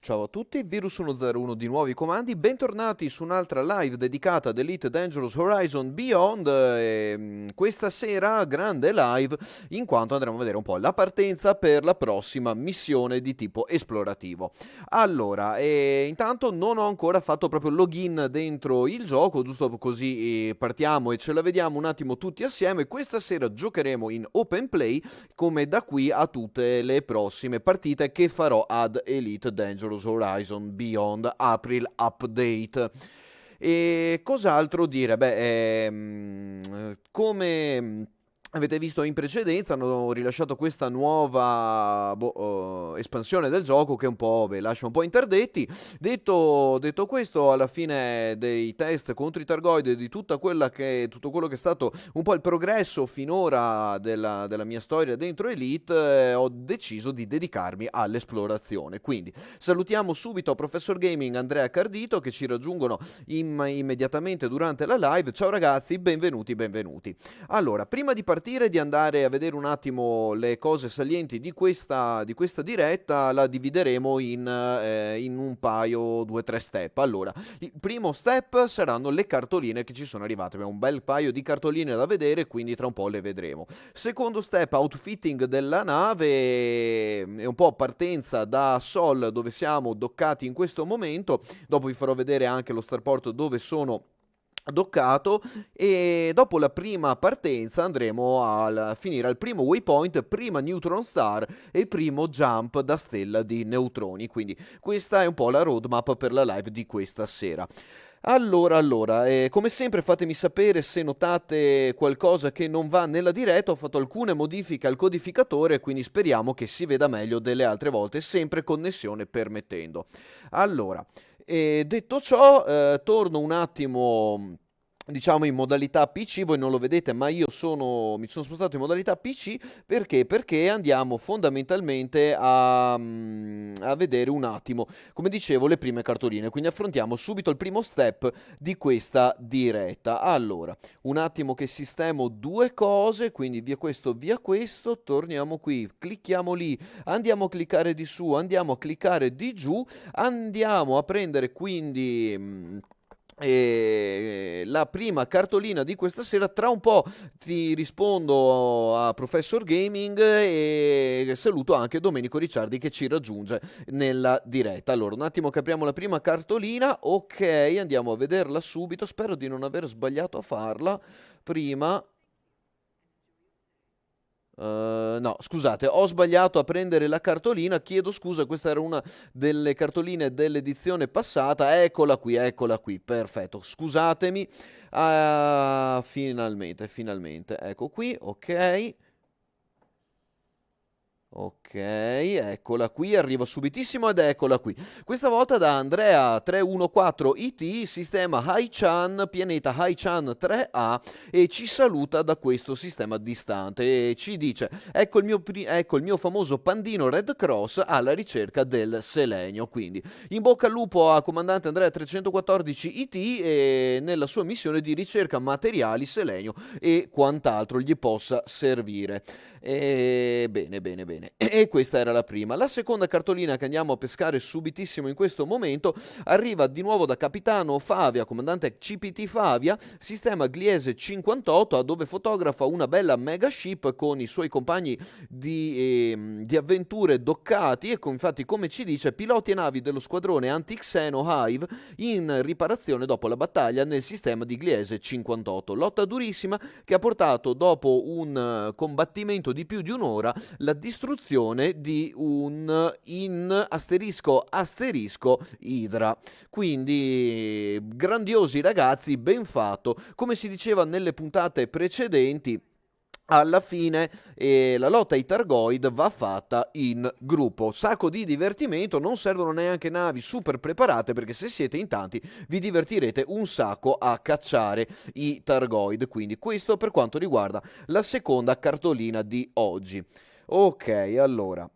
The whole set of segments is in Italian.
Ciao a tutti, Virus 101 di nuovi comandi, bentornati su un'altra live dedicata ad Elite Dangerous Horizon Beyond. Questa sera grande live in quanto andremo a vedere un po' la partenza per la prossima missione di tipo esplorativo. Allora, intanto non ho ancora fatto proprio login dentro il gioco, giusto così partiamo e ce la vediamo un attimo tutti assieme. Questa sera giocheremo in open play come da qui a tutte le prossime partite che farò ad Elite Dangerous Horizon Beyond April Update. E cos'altro dire? Come avete visto in precedenza, hanno rilasciato questa nuova espansione del gioco che un po' lascia un po' interdetti. Detto questo, alla fine dei test contro i Targoid e di tutto quello che è stato un po' il progresso finora della mia storia dentro Elite, ho deciso di dedicarmi all'esplorazione. Quindi salutiamo subito Professor Gaming, Andrea Cardito, che ci raggiungono immediatamente durante la live. Ciao ragazzi, benvenuti. Allora, prima di partire e di andare a vedere un attimo le cose salienti di questa diretta, la divideremo in un paio, 2 o 3 step. Allora, il primo step saranno le cartoline che ci sono arrivate. Abbiamo un bel paio di cartoline da vedere, quindi tra un po' le vedremo. Secondo step, outfitting della nave e un po' partenza da Sol, dove siamo doccati in questo momento. Dopo vi farò vedere anche lo starport dove sono doccato, e dopo la prima partenza andremo a finire al primo waypoint, prima neutron star e primo jump da stella di neutroni. Quindi questa è un po' la roadmap per la live di questa sera. Allora, come sempre fatemi sapere se notate qualcosa che non va nella diretta. Ho fatto alcune modifiche al codificatore, quindi speriamo che si veda meglio delle altre volte, sempre connessione permettendo. Allora, detto ciò, torno un attimo, diciamo, in modalità PC. Voi non lo vedete, ma mi sono spostato in modalità PC perché andiamo fondamentalmente a vedere un attimo, come dicevo, le prime cartoline. Quindi affrontiamo subito il primo step di questa diretta. Allora, un attimo che sistemo due cose, quindi via questo, torniamo qui, clicchiamo lì, andiamo a cliccare di su, andiamo a cliccare di giù, andiamo a prendere quindi la prima cartolina di questa sera. Tra un po' ti rispondo a Professor Gaming e saluto anche Domenico Ricciardi che ci raggiunge nella diretta. Allora, un attimo che apriamo la prima cartolina. Ok, andiamo a vederla subito. Spero di non aver sbagliato a farla prima. No, scusate, ho sbagliato a prendere la cartolina, chiedo scusa, questa era una delle cartoline dell'edizione passata. Eccola qui, perfetto, scusatemi. Finalmente, ecco qui, ok. Ok, eccola qui, arriva subitissimo ed eccola qui. Questa volta da Andrea 314IT, sistema Haichan, pianeta Haichan 3A, e ci saluta da questo sistema distante e ci dice: ecco il mio famoso pandino Red Cross alla ricerca del selenio. Quindi in bocca al lupo a comandante Andrea 314IT e nella sua missione di ricerca materiali, selenio e quant'altro gli possa servire. Bene. E questa era la prima. La seconda cartolina che andiamo a pescare subitissimo in questo momento arriva di nuovo da Capitano Favia, comandante CPT Favia, sistema Gliese 58, dove fotografa una bella mega ship con i suoi compagni di avventure doccati e infatti, come ci dice, piloti e navi dello squadrone anti-Xeno Hive in riparazione dopo la battaglia nel sistema di Gliese 58. Lotta durissima che ha portato, dopo un combattimento di più di un'ora, la distruzione di un in asterisco Idra. Quindi grandiosi ragazzi, ben fatto. Come si diceva nelle puntate precedenti, alla fine la lotta ai Targoid va fatta in gruppo. Sacco di divertimento, non servono neanche navi super preparate, perché se siete in tanti vi divertirete un sacco a cacciare i Targoid. Quindi questo per quanto riguarda la seconda cartolina di oggi. Ok, allora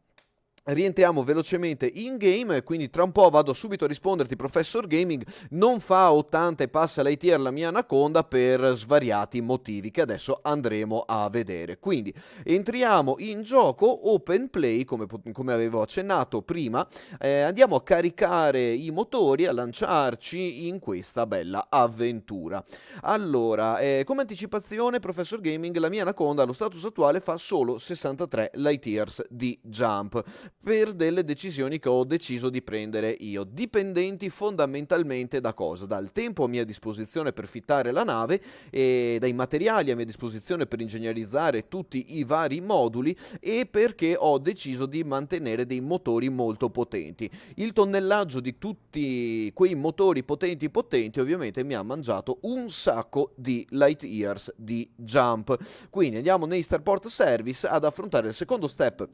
Rientriamo velocemente in game, quindi tra un po' vado subito a risponderti, Professor Gaming. Non fa 80 e passa light year la mia Anaconda per svariati motivi che adesso andremo a vedere. Quindi entriamo in gioco, open play, come avevo accennato prima. Andiamo a caricare i motori, a lanciarci in questa bella avventura. Allora, come anticipazione, Professor Gaming, la mia Anaconda allo status attuale fa solo 63 light years di jump, per delle decisioni che ho deciso di prendere io, dipendenti fondamentalmente da cosa? Dal tempo a mia disposizione per fittare la nave e dai materiali a mia disposizione per ingegnerizzare tutti i vari moduli, e perché ho deciso di mantenere dei motori molto potenti. Il tonnellaggio di tutti quei motori potenti ovviamente mi ha mangiato un sacco di light years di jump. Quindi andiamo nei Starport Service ad affrontare il secondo step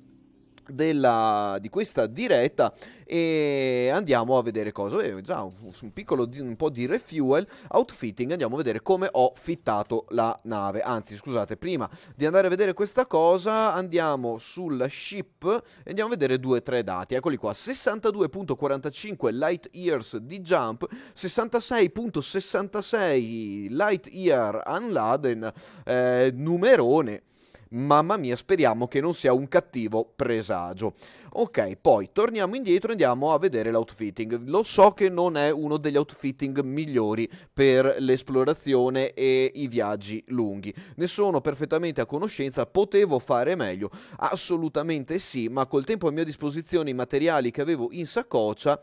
di questa diretta e andiamo a vedere cosa. Già un po' di refuel, outfitting. Andiamo a vedere come ho fittato la nave. Anzi, scusate, prima di andare a vedere questa cosa andiamo sulla ship e andiamo a vedere 2-3 dati. Eccoli qua: 62.45 light years di jump, 66.66 light year unladen. Numerone. Mamma mia, speriamo che non sia un cattivo presagio. Ok, poi torniamo indietro e andiamo a vedere l'outfitting. Lo so che non è uno degli outfitting migliori per l'esplorazione e i viaggi lunghi. Ne sono perfettamente a conoscenza, potevo fare meglio. Assolutamente sì, ma col tempo a mia disposizione, i materiali che avevo in saccoccia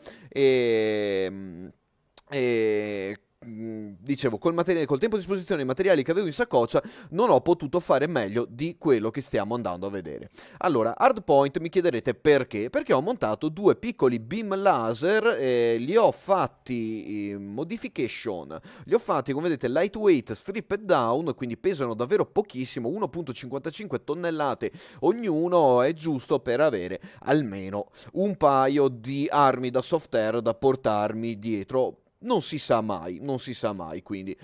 dicevo, col tempo a disposizione e i materiali che avevo in saccoccia, non ho potuto fare meglio di quello che stiamo andando a vedere. Allora, hardpoint, mi chiederete perché? Perché ho montato due piccoli beam laser, li ho fatti modification, li ho fatti, come vedete, lightweight, stripped down, quindi pesano davvero pochissimo, 1.55 tonnellate ognuno, è giusto per avere almeno un paio di armi da soft air da portarmi dietro. Non si sa mai, quindi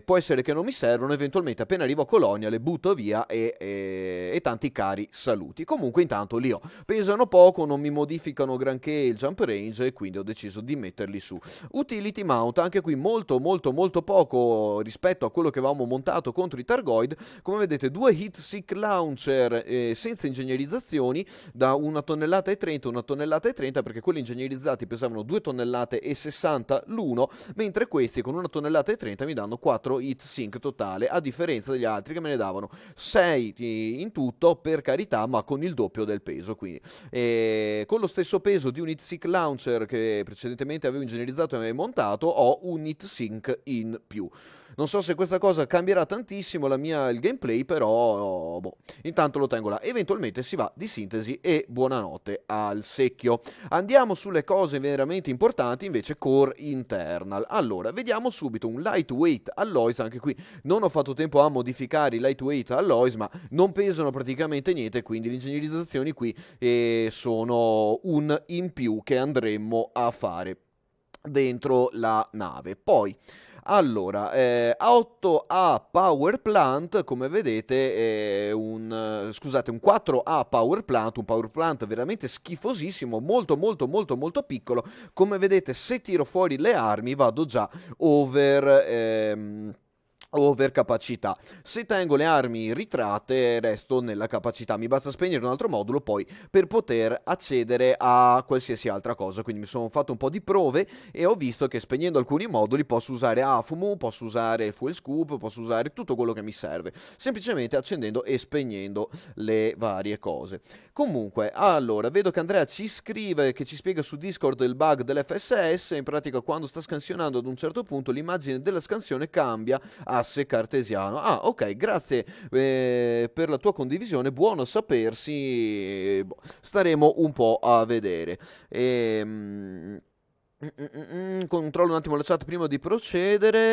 può essere che non mi servono, eventualmente appena arrivo a Colonia le butto via e tanti cari saluti. Comunque intanto li ho, pesano poco, non mi modificano granché il jump range e quindi ho deciso di metterli su. Utility mount, anche qui molto poco rispetto a quello che avevamo montato contro i Targoid. Come vedete, due heatseek launcher senza ingegnerizzazioni da 1,30 tonnellate, perché quelli ingegnerizzati pesavano 2,60 tonnellate l'uno, mentre questi con 1,30 tonnellate mi danno 4 heat sink totale, a differenza degli altri che me ne davano 6 in tutto, per carità, ma con il doppio del peso. Quindi con lo stesso peso di un heat sink launcher che precedentemente avevo ingegnerizzato e avevo montato, ho un heat sink in più. Non so se questa cosa cambierà tantissimo il gameplay, però intanto lo tengo là. Eventualmente si va di sintesi e buonanotte al secchio. Andiamo sulle cose veramente importanti, invece core internal. Allora, vediamo subito un lightweight alloys. Anche qui non ho fatto tempo a modificare i lightweight alloys, ma non pesano praticamente niente, quindi le ingegnerizzazioni qui sono un in più che andremo a fare dentro la nave. Poi allora, 8A Power Plant, come vedete, un 4A Power Plant, un Power Plant veramente schifosissimo, molto piccolo. Come vedete, se tiro fuori le armi vado già over capacità. Se tengo le armi ritratte resto nella capacità. Mi basta spegnere un altro modulo poi per poter accedere a qualsiasi altra cosa. Quindi mi sono fatto un po' di prove e ho visto che spegnendo alcuni moduli posso usare AFMU, posso usare Fuel Scoop, posso usare tutto quello che mi serve, semplicemente accendendo e spegnendo le varie cose. Comunque, allora, vedo che Andrea ci scrive, che ci spiega su Discord il bug dell'FSS. In pratica, quando sta scansionando ad un certo punto, l'immagine della scansione cambia asse cartesiano. Ah, ok, grazie per la tua condivisione, buono sapersi. Staremo un po' a vedere. Controllo un attimo la chat prima di procedere.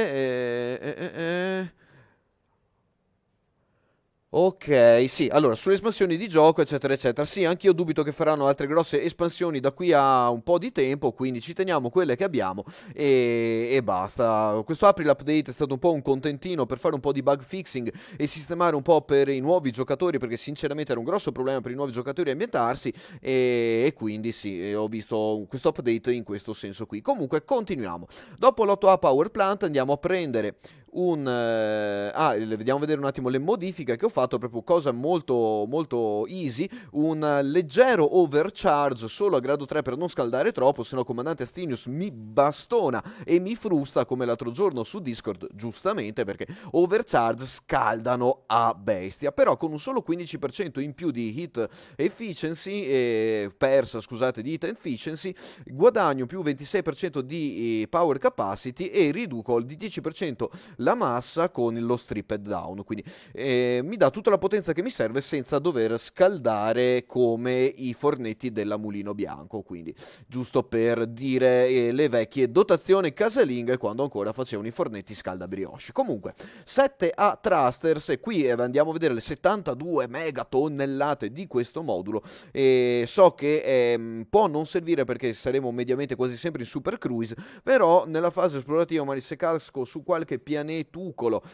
Ok, sì, allora sulle espansioni di gioco, eccetera, eccetera. Sì, anch'io dubito che faranno altre grosse espansioni da qui a un po' di tempo, quindi ci teniamo quelle che abbiamo e basta. Questo April Update è stato un po' un contentino per fare un po' di bug fixing e sistemare un po' per i nuovi giocatori, perché sinceramente era un grosso problema per i nuovi giocatori ambientarsi e quindi sì, ho visto questo update in questo senso qui. Comunque, continuiamo. Dopo l'8A Power Plant andiamo a prendere vediamo vedere un attimo le modifiche che ho fatto, proprio cosa molto molto easy, un leggero overcharge solo a grado 3 per non scaldare troppo, se no comandante Astinius mi bastona e mi frusta come l'altro giorno su Discord, giustamente, perché overcharge scaldano a bestia, però con un solo 15% in più di hit efficiency, scusate, di hit efficiency, guadagno più 26% di power capacity e riduco di 10% la massa con lo stripped down, quindi mi dà tutta la potenza che mi serve senza dover scaldare come i fornetti della Mulino Bianco, quindi giusto per dire le vecchie dotazioni casalinghe quando ancora facevano i fornetti scaldabrioche. Comunque 7A thrusters, e qui andiamo a vedere le 72 megatonnellate di questo modulo, e so che può non servire perché saremo mediamente quasi sempre in super cruise, però nella fase esplorativa magari se casco su qualche pianetucolo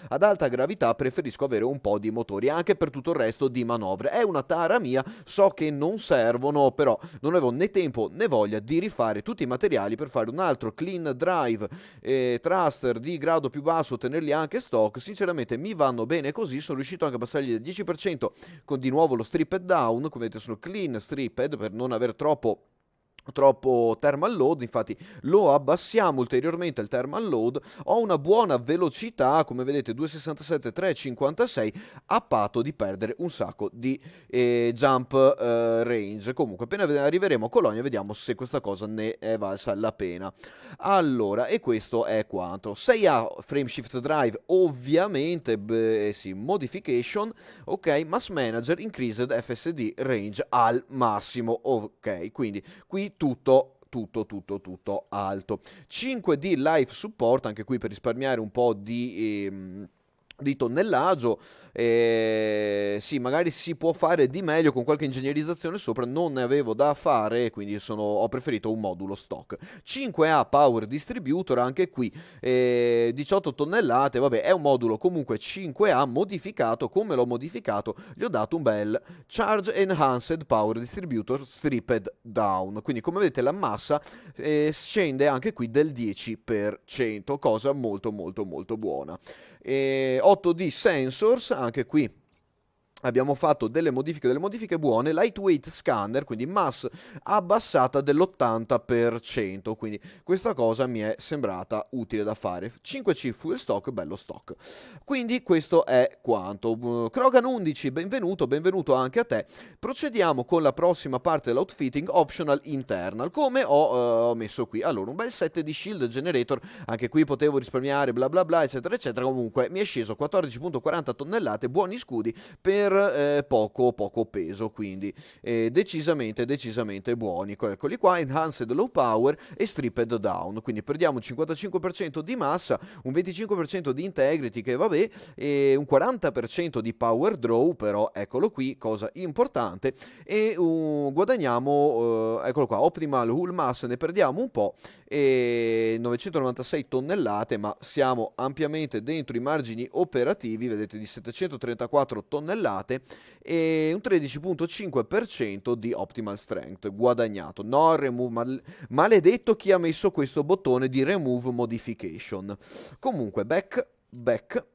ad alta gravità preferisco avere un po' di motori anche per tutto il resto di manovre. È una tara mia, so che non servono, però non avevo né tempo né voglia di rifare tutti i materiali per fare un altro clean drive thruster di grado più basso, tenerli anche stock. Sinceramente mi vanno bene così, sono riuscito anche a passargli del 10% con di nuovo lo stripped down, come vedete sono clean stripped per non avere troppo thermal load, infatti lo abbassiamo ulteriormente il thermal load. Ho una buona velocità, come vedete 267 356, a patto di perdere un sacco di jump range. Comunque appena arriveremo a Colonia vediamo se questa cosa ne è valsa la pena. Allora, e questo è quanto. 6A frame shift drive, ovviamente sì, modification, ok, mass manager increased FSD range al massimo, ok, quindi qui tutto alto. 5D life support, anche qui per risparmiare un po' di tonnellaggio. Sì, magari si può fare di meglio con qualche ingegnerizzazione sopra, non ne avevo da fare, quindi ho preferito un modulo stock. 5A Power Distributor, anche qui 18 tonnellate, vabbè, è un modulo comunque 5A modificato. Come l'ho modificato? Gli ho dato un bel Charge Enhanced Power Distributor Stripped Down, quindi come vedete la massa scende anche qui del 10%, cosa molto molto molto buona. 8D Sensors, anche qui abbiamo fatto delle modifiche buone. Lightweight scanner, quindi mass abbassata dell'80%, quindi questa cosa mi è sembrata utile da fare. 5C fuel stock, bello stock. Quindi questo è quanto. Krogan 11, benvenuto anche a te. Procediamo con la prossima parte dell'outfitting, optional internal, come ho messo qui. Allora, un bel set di shield generator, anche qui potevo risparmiare bla bla bla eccetera eccetera. Comunque mi è sceso 14.40 tonnellate, buoni scudi per poco peso, quindi decisamente buoni. Eccoli qua, enhanced low power e stripped down, quindi perdiamo un 55% di massa, un 25% di integrity, che vabbè, e un 40% di power draw, però eccolo qui, cosa importante, e guadagniamo, eccolo qua, optimal hull mass, ne perdiamo un po', e 996 tonnellate, ma siamo ampiamente dentro i margini operativi, vedete, di 734 tonnellate e un 13.5% di optimal strength guadagnato. No remove, maledetto chi ha messo questo bottone di remove modification. Comunque back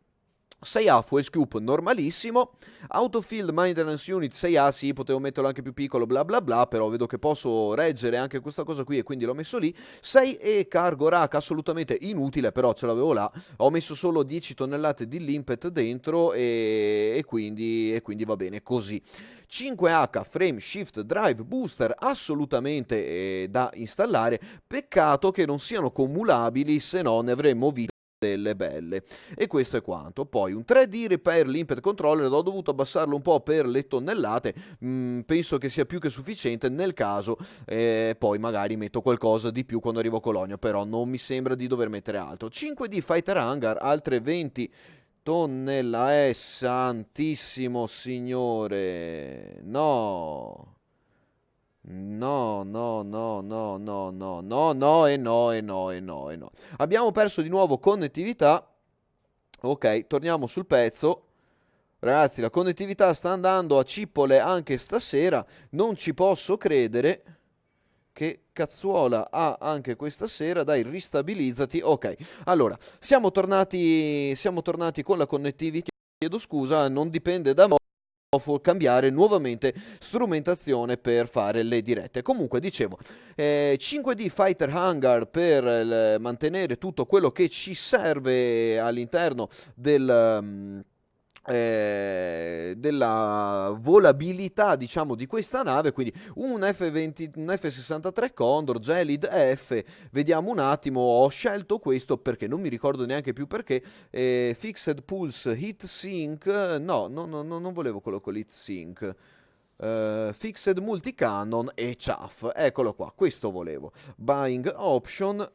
6A fuel scoop normalissimo, autofield maintenance unit 6A, sì, potevo metterlo anche più piccolo bla bla bla, però vedo che posso reggere anche questa cosa qui e quindi l'ho messo lì. 6E cargo rack assolutamente inutile, però ce l'avevo là, ho messo solo 10 tonnellate di limpet dentro e quindi va bene così. 5H frame shift drive booster assolutamente da installare, peccato che non siano cumulabili, se no ne avremmo visto delle belle. E questo è quanto. Poi un 3D repair limpet controller, ho dovuto abbassarlo un po' per le tonnellate, penso che sia più che sufficiente. Nel caso poi magari metto qualcosa di più quando arrivo a Colonia, però non mi sembra di dover mettere altro. 5D fighter hangar, altre 20 tonnella, santissimo signore, no. No, no, no, no, no, no, no, no e no e no e no e no. Abbiamo perso di nuovo connettività. Ok, torniamo sul pezzo. Ragazzi, la connettività sta andando a cippole anche stasera. Non ci posso credere. Che cazzuola ha anche questa sera? Dai, ristabilizzati. Ok, allora, siamo tornati con la connettività. Chiedo scusa, non dipende da me cambiare nuovamente strumentazione per fare le dirette. Comunque dicevo, 5D Fighter Hangar per mantenere tutto quello che ci serve all'interno della volabilità, diciamo, di questa nave. Quindi un F20, un F63 Condor Gelid F. Vediamo un attimo, ho scelto questo perché non mi ricordo neanche più perché. Fixed Pulse Heat Sink, no, no, no, no, non volevo quello con l'Heat Sink. Fixed Multicannon e Chaff, eccolo qua, questo volevo. Buying Option,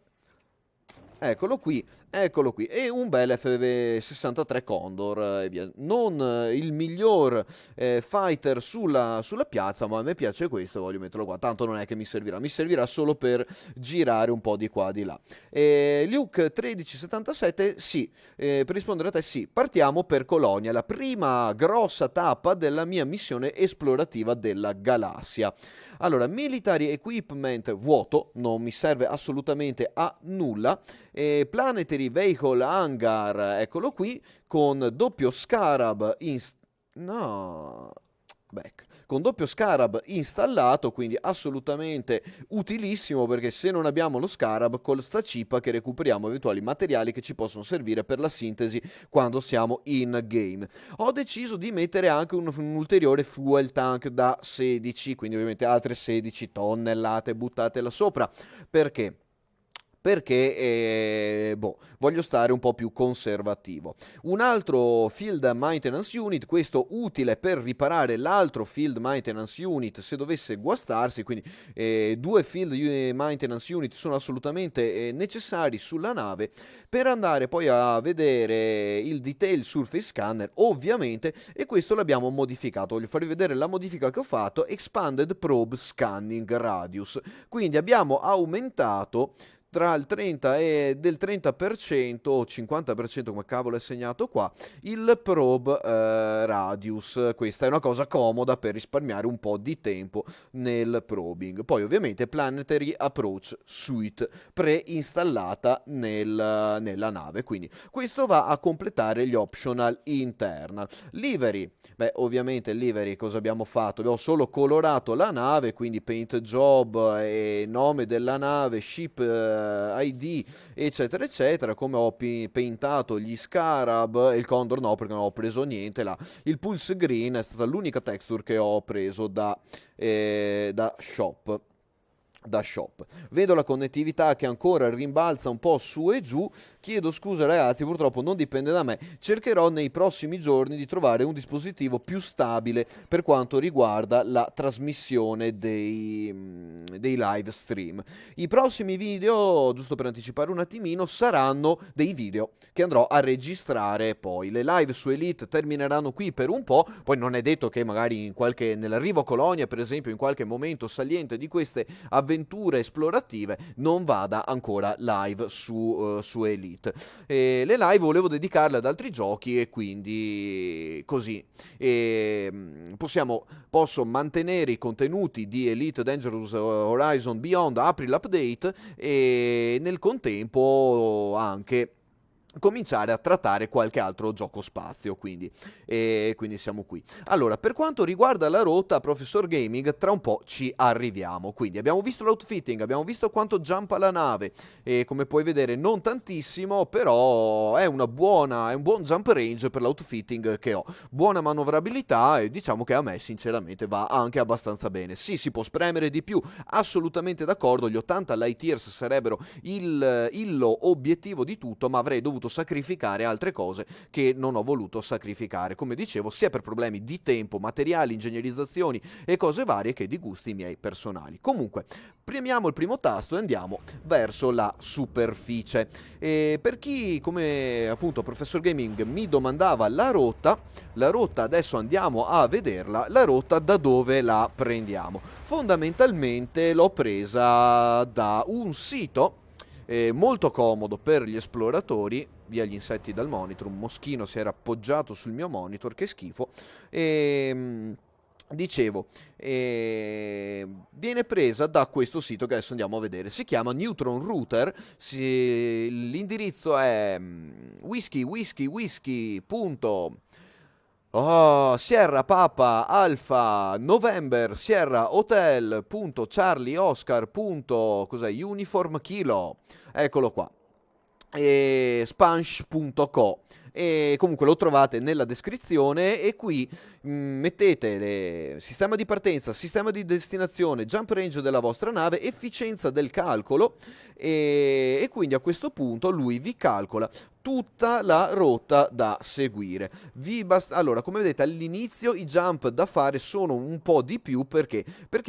eccolo qui, e un bel F63 Condor e via. Non il miglior fighter sulla piazza, ma a me piace questo, voglio metterlo qua, tanto non è che mi servirà solo per girare un po' di qua di là. Luke 1377, sì, per rispondere a te sì, partiamo per Colonia, la prima grossa tappa della mia missione esplorativa della galassia. Allora, military equipment vuoto, non mi serve assolutamente a nulla. Planetary Vehicle Hangar, eccolo qui, con doppio Scarab con doppio Scarab installato, quindi assolutamente utilissimo, perché se non abbiamo lo Scarab, con sta chip che recuperiamo eventuali materiali che ci possono servire per la sintesi quando siamo in game. Ho deciso di mettere anche un ulteriore fuel tank da 16, quindi ovviamente altre 16 tonnellate buttate là sopra. Perché? Perché voglio stare un po' più conservativo. Un altro Field Maintenance Unit, questo utile per riparare l'altro Field Maintenance Unit se dovesse guastarsi, quindi due Field Maintenance Unit sono assolutamente necessari sulla nave per andare poi a vedere il Detail Surface Scanner, ovviamente, e questo l'abbiamo modificato. Voglio farvi vedere la modifica che ho fatto: Expanded Probe Scanning Radius. Quindi abbiamo aumentato tra il 30 e del 30% o 50%, come cavolo è segnato qua, il probe radius. Questa è una cosa comoda per risparmiare un po' di tempo nel probing. Poi ovviamente Planetary Approach Suite preinstallata nella nave, quindi questo va a completare gli optional internal. Livery, ovviamente livery cosa abbiamo fatto? Abbiamo solo colorato la nave, quindi paint job e nome della nave, ship ID, eccetera eccetera. Come ho paintato gli Scarab e il Condor no, perché non ho preso niente là. Il Pulse Green è stata l'unica texture che ho preso da shop. Vedo la connettività che ancora rimbalza un po' su e giù. Chiedo scusa ragazzi, purtroppo non dipende da me. Cercherò nei prossimi giorni di trovare un dispositivo più stabile per quanto riguarda la trasmissione dei live stream. I prossimi video, giusto per anticipare un attimino, saranno dei video che andrò a registrare poi. Le live su Elite termineranno qui per un po', poi non è detto che magari nell'arrivo a Colonia, per esempio, in qualche momento saliente di queste avventure esplorative non vada ancora live su Elite. Le live volevo dedicarle ad altri giochi e quindi così posso mantenere i contenuti di Elite Dangerous Horizon Beyond April Update e nel contempo anche cominciare a trattare qualche altro gioco spazio, quindi siamo qui. Allora, per quanto riguarda la rotta, Professor Gaming, tra un po' ci arriviamo. Quindi abbiamo visto l'outfitting, abbiamo visto quanto jumpa la nave e come puoi vedere non tantissimo, però è un buon jump range per l'outfitting che ho. Buona manovrabilità e diciamo che a me sinceramente va anche abbastanza bene. Sì, si può spremere di più, assolutamente d'accordo, gli 80 light years sarebbero il obiettivo di tutto, ma avrei dovuto dovuto sacrificare altre cose che non ho voluto sacrificare, come dicevo, sia per problemi di tempo, materiali, ingegnerizzazioni e cose varie che di gusti miei personali. Comunque, premiamo il primo tasto e andiamo verso la superficie. E per chi, come appunto Professor Gaming, mi domandava la rotta adesso andiamo a vederla, la rotta da dove la prendiamo. Fondamentalmente l'ho presa da un sito molto comodo per gli esploratori, via gli insetti dal monitor, un moschino si era appoggiato sul mio monitor, che schifo, e dicevo, viene presa da questo sito che adesso andiamo a vedere, si chiama Neutron Router, l'indirizzo è whisky. Sierra Papa Alfa November Sierra Hotel Charlie Oscar cos'è? Uniform Kilo, eccolo qua, e spansh.co, e comunque lo trovate nella descrizione, e qui mettete sistema di partenza, sistema di destinazione, jump range della vostra nave, efficienza del calcolo, e quindi a questo punto lui vi calcola tutta la rotta da seguire. Allora, come vedete all'inizio i jump da fare sono un po' di più, perché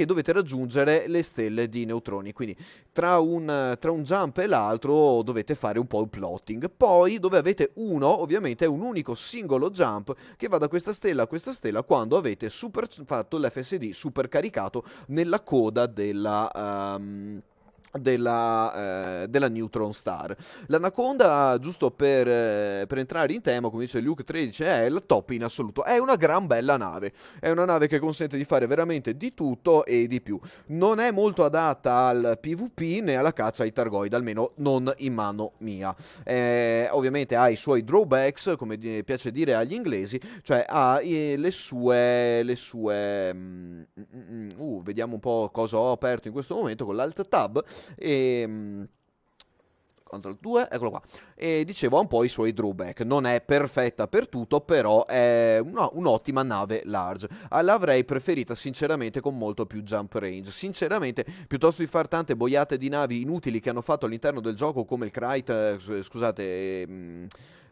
dovete raggiungere le stelle di neutroni, quindi tra un jump e l'altro dovete fare un po' il plotting. Poi dove avete uno, ovviamente è un unico singolo jump che va da questa stella a questa stella quando avete fatto l'FSD super caricato nella coda della Neutron Star. L'Anaconda, giusto per entrare in tema, come dice Luke 13, è il top in assoluto. È una gran bella nave, è una nave che consente di fare veramente di tutto e di più. Non è molto adatta al PvP né alla caccia ai Targoid, almeno non in mano mia. Ovviamente ha i suoi drawbacks, come piace dire agli inglesi, cioè ha le sue vediamo un po' cosa ho aperto in questo momento con l'Alt Tab, e Ctrl 2, eccolo qua. E dicevo, ha un po' i suoi drawback. Non è perfetta per tutto, però è un'ottima nave large. L'avrei preferita sinceramente con molto più jump range. Sinceramente, piuttosto di fare tante boiate di navi inutili che hanno fatto all'interno del gioco, come il Krayt,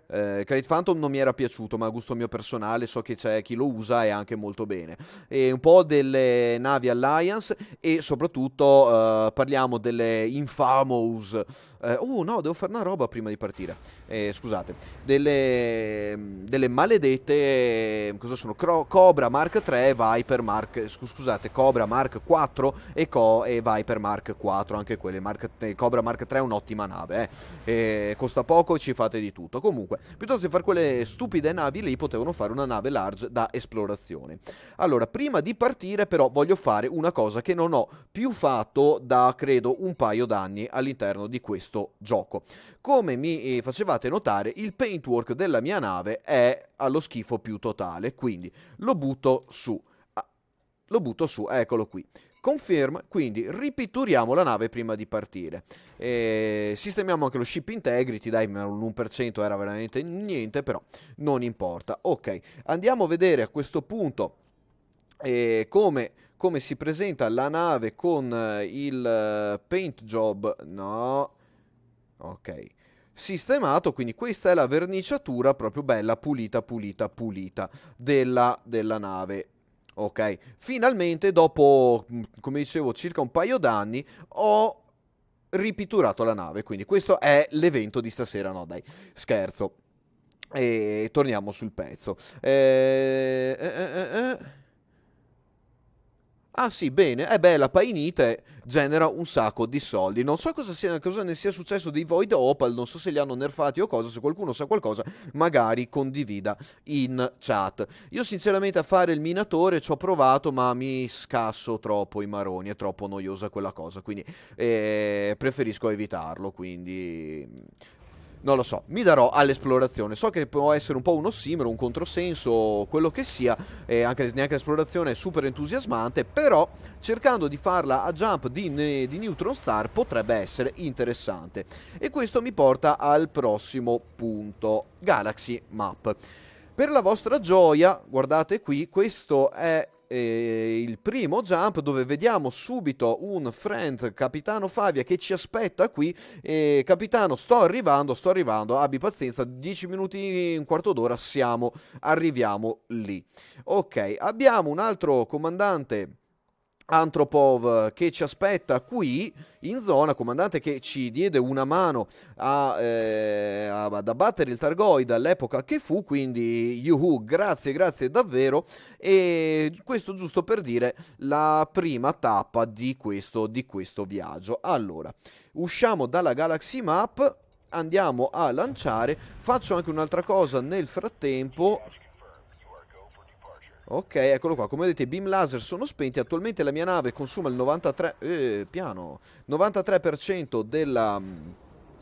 Krayt Phantom non mi era piaciuto, ma a gusto mio personale so che c'è chi lo usa e anche molto bene. E un po' delle navi Alliance, e soprattutto parliamo delle Infamous. No, devo fare una roba prima di partire. Scusate. Delle maledette, cosa sono? Cobra Mark 3 e Viper Mark... Scusate, Cobra Mark 4 e Viper Mark 4, anche quelle. Cobra Mark 3 è un'ottima nave, costa poco e ci fate di tutto. Comunque, piuttosto di fare quelle stupide navi lì, potevano fare una nave large da esplorazione. Allora, prima di partire però voglio fare una cosa che non ho più fatto da, credo, un paio d'anni all'interno di questo gioco. Come mi facevate notare, il paintwork della mia nave è allo schifo più totale, quindi lo butto su, eccolo qui. Confirm, quindi ripitturiamo la nave prima di partire. Sistemiamo anche lo ship integrity, dai, ma un 1% era veramente niente, però non importa. Ok, andiamo a vedere a questo punto come si presenta la nave con il paint job. No, ok, sistemato. Quindi questa è la verniciatura proprio bella, pulita della nave. Ok, finalmente dopo, come dicevo, circa un paio d'anni ho ripitturato la nave, quindi questo è l'evento di stasera. No dai, scherzo, e torniamo sul pezzo. Ah sì, bene, la Painite genera un sacco di soldi. Non so cosa ne sia successo dei Void Opal, non so se li hanno nerfati o cosa. Se qualcuno sa qualcosa, magari condivida in chat. Io sinceramente a fare il minatore ci ho provato, ma mi scasso troppo i maroni, è troppo noiosa quella cosa, quindi preferisco evitarlo, quindi... Non lo so, mi darò all'esplorazione. So che può essere un po' un ossimoro, un controsenso, quello che sia, anche neanche l'esplorazione è super entusiasmante, però cercando di farla a jump di Neutron Star potrebbe essere interessante. E questo mi porta al prossimo punto, Galaxy Map. Per la vostra gioia, guardate qui, questo è il primo jump, dove vediamo subito un friend, Capitano Favia, che ci aspetta qui. Capitano, sto arrivando, abbi pazienza, 10 minuti, un quarto d'ora, arriviamo lì. Ok, abbiamo un altro comandante Antropov che ci aspetta qui in zona, comandante che ci diede una mano ad abbattere il Targoid all'epoca che fu, quindi yuhu, grazie, grazie davvero. E questo giusto per dire la prima tappa di questo viaggio. Allora, usciamo dalla Galaxy Map, andiamo a lanciare, faccio anche un'altra cosa nel frattempo. Ok, eccolo qua, come vedete i beam laser sono spenti, attualmente la mia nave consuma il 93%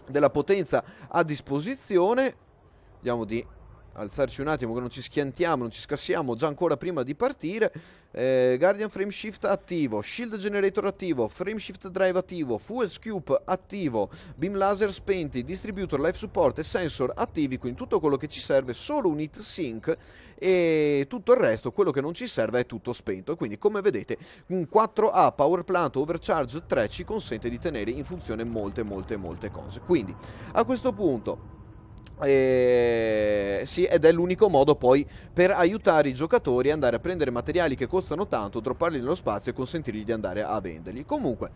della potenza a disposizione. Vediamo di alzarci un attimo che non ci schiantiamo, non ci scassiamo già ancora prima di partire. Guardian Frame Shift attivo, Shield Generator attivo, Frame Shift Drive attivo, Fuel Scoop attivo, Beam Laser spenti, Distributor, Life Support e Sensor attivi, quindi tutto quello che ci serve, solo un Heat Sink, e tutto il resto, quello che non ci serve, è tutto spento. Quindi come vedete un 4A Power Plant Overcharge 3 ci consente di tenere in funzione molte cose. Quindi a questo punto sì, ed è l'unico modo poi per aiutare i giocatori a andare a prendere materiali che costano tanto, dropparli nello spazio e consentirgli di andare a venderli. Comunque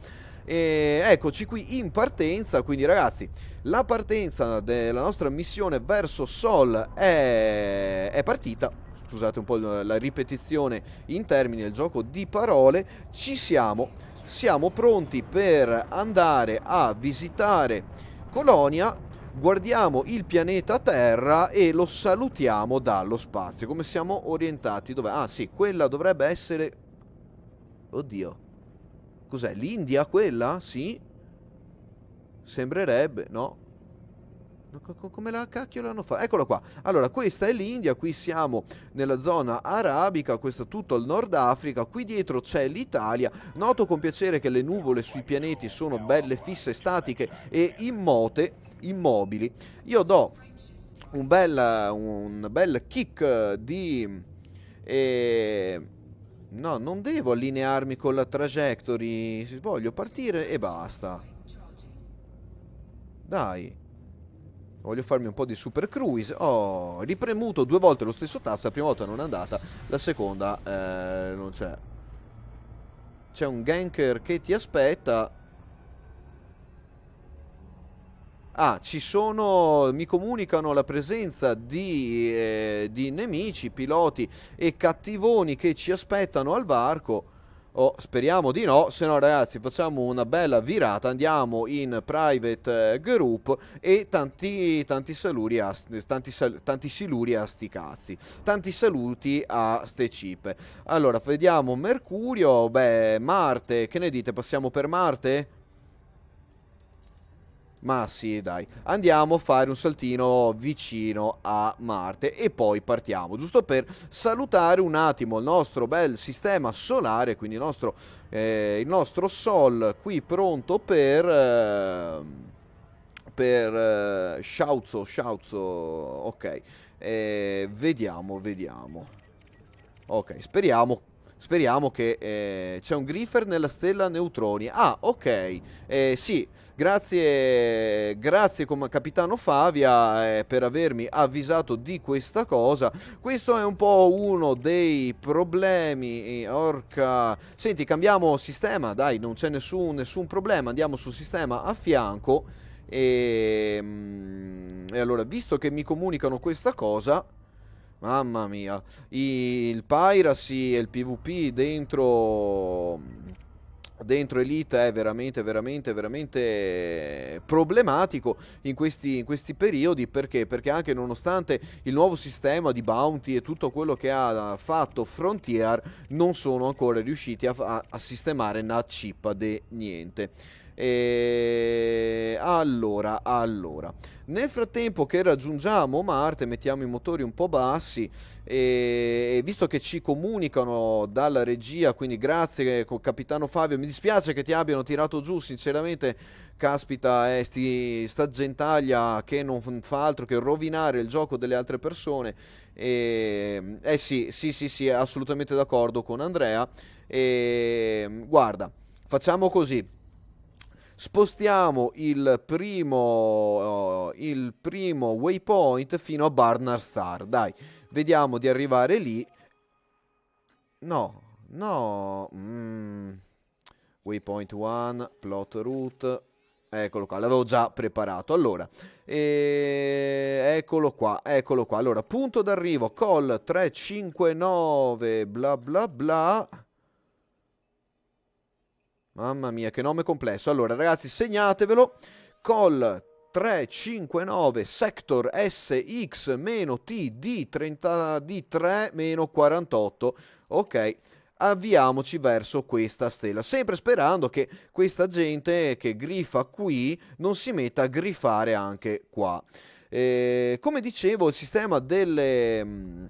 eccoci qui in partenza. Quindi ragazzi, la partenza della nostra missione verso Sol è partita. Scusate un po' la ripetizione in termini, il gioco di parole. Siamo pronti per andare a visitare Colonia. Guardiamo il pianeta Terra e lo salutiamo dallo spazio. Come siamo orientati? Dov'è? Ah sì, quella dovrebbe essere... Oddio. Cos'è? L'India quella? Sì? Sembrerebbe, no? Come la cacchio l'hanno fatto? Eccola qua. Allora, questa è l'India, qui siamo nella zona arabica, questo è tutto il Nord Africa, qui dietro c'è l'Italia. Noto con piacere che le nuvole sui pianeti sono belle fisse, statiche e immobili. Io do un bel kick di... no, non devo allinearmi con la trajectory, voglio partire e basta. Dai. Voglio farmi un po' di super cruise. Ho ripremuto 2 volte lo stesso tasto. La prima volta non è andata, la seconda non c'è. C'è un ganker che ti aspetta. Ah, mi comunicano la presenza di nemici, piloti e cattivoni che ci aspettano al varco. Oh, speriamo di no, se no ragazzi facciamo una bella virata, andiamo in private group e tanti siluri a sti cazzi, tanti saluti a ste cipe. Allora, vediamo Mercurio, beh, Marte, che ne dite, passiamo per Marte? Ma sì, dai, andiamo a fare un saltino vicino a Marte e poi partiamo, giusto per salutare un attimo il nostro bel sistema solare, quindi il nostro Sol qui pronto per Sciauzo, ok, vediamo. Ok, speriamo che c'è un Griffer nella stella neutroni. Ah, ok. Sì, grazie come Capitano Favia per avermi avvisato di questa cosa. Questo è un po' uno dei problemi. Orca. Senti, cambiamo sistema, dai, non c'è nessun problema. Andiamo sul sistema a fianco. E allora, visto che mi comunicano questa cosa... Mamma mia, il Piracy e il PvP dentro Elite è veramente problematico in questi periodi. Perché? Perché anche nonostante il nuovo sistema di bounty e tutto quello che ha fatto Frontier, non sono ancora riusciti a sistemare una cippa de niente. Allora. Nel frattempo che raggiungiamo Marte, mettiamo i motori un po' bassi e visto che ci comunicano dalla regia, quindi grazie capitano Fabio, mi dispiace che ti abbiano tirato giù, sinceramente, caspita, sta gentaglia che non fa altro che rovinare il gioco delle altre persone. Sì, assolutamente d'accordo con Andrea. Guarda, facciamo così. Spostiamo il primo waypoint fino a Barnard Star. Dai, vediamo di arrivare lì. No, no. Waypoint 1, plot route. Eccolo qua, l'avevo già preparato. Allora, eccolo qua, eccolo qua. Allora, punto d'arrivo, call 359, bla bla bla. Mamma mia, che nome complesso. Allora, ragazzi, segnatevelo. Call 359 Sector SX-TD30D3-48. Ok, avviamoci verso questa stella. Sempre sperando che questa gente che griffa qui non si metta a griffare anche qua. Come dicevo, il sistema delle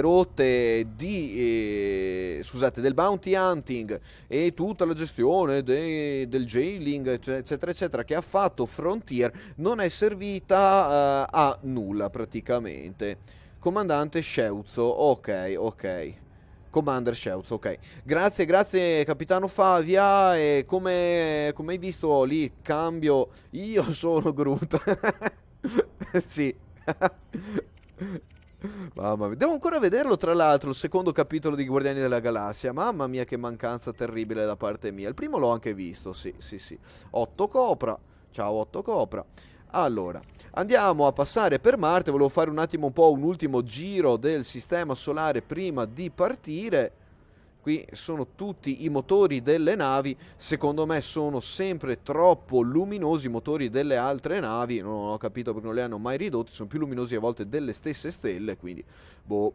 rotte del bounty hunting e tutta la gestione del jailing eccetera eccetera che ha fatto Frontier non è servita a nulla praticamente. Comandante Sceuzzo, ok. Commander Sceuzzo, ok. Grazie capitano Favia, e come hai visto lì cambio, io sono Groot. Sì. Mamma mia. Devo ancora vederlo, tra l'altro, il secondo capitolo di Guardiani della Galassia. Mamma mia, che mancanza terribile da parte mia. Il primo l'ho anche visto, sì. Otto Copra. Ciao Otto Copra. Allora, andiamo a passare per Marte. Volevo fare un attimo un ultimo giro del sistema solare prima di partire. Qui sono tutti i motori delle navi, secondo me sono sempre troppo luminosi i motori delle altre navi, non ho capito perché non li hanno mai ridotti, sono più luminosi a volte delle stesse stelle, quindi boh,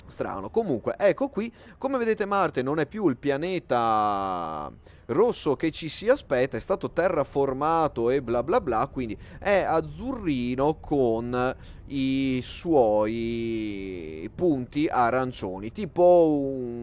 strano. Comunque, ecco qui, come vedete Marte non è più il pianeta rosso che ci si aspetta, è stato terraformato e bla bla bla, quindi è azzurrino con i suoi punti arancioni, tipo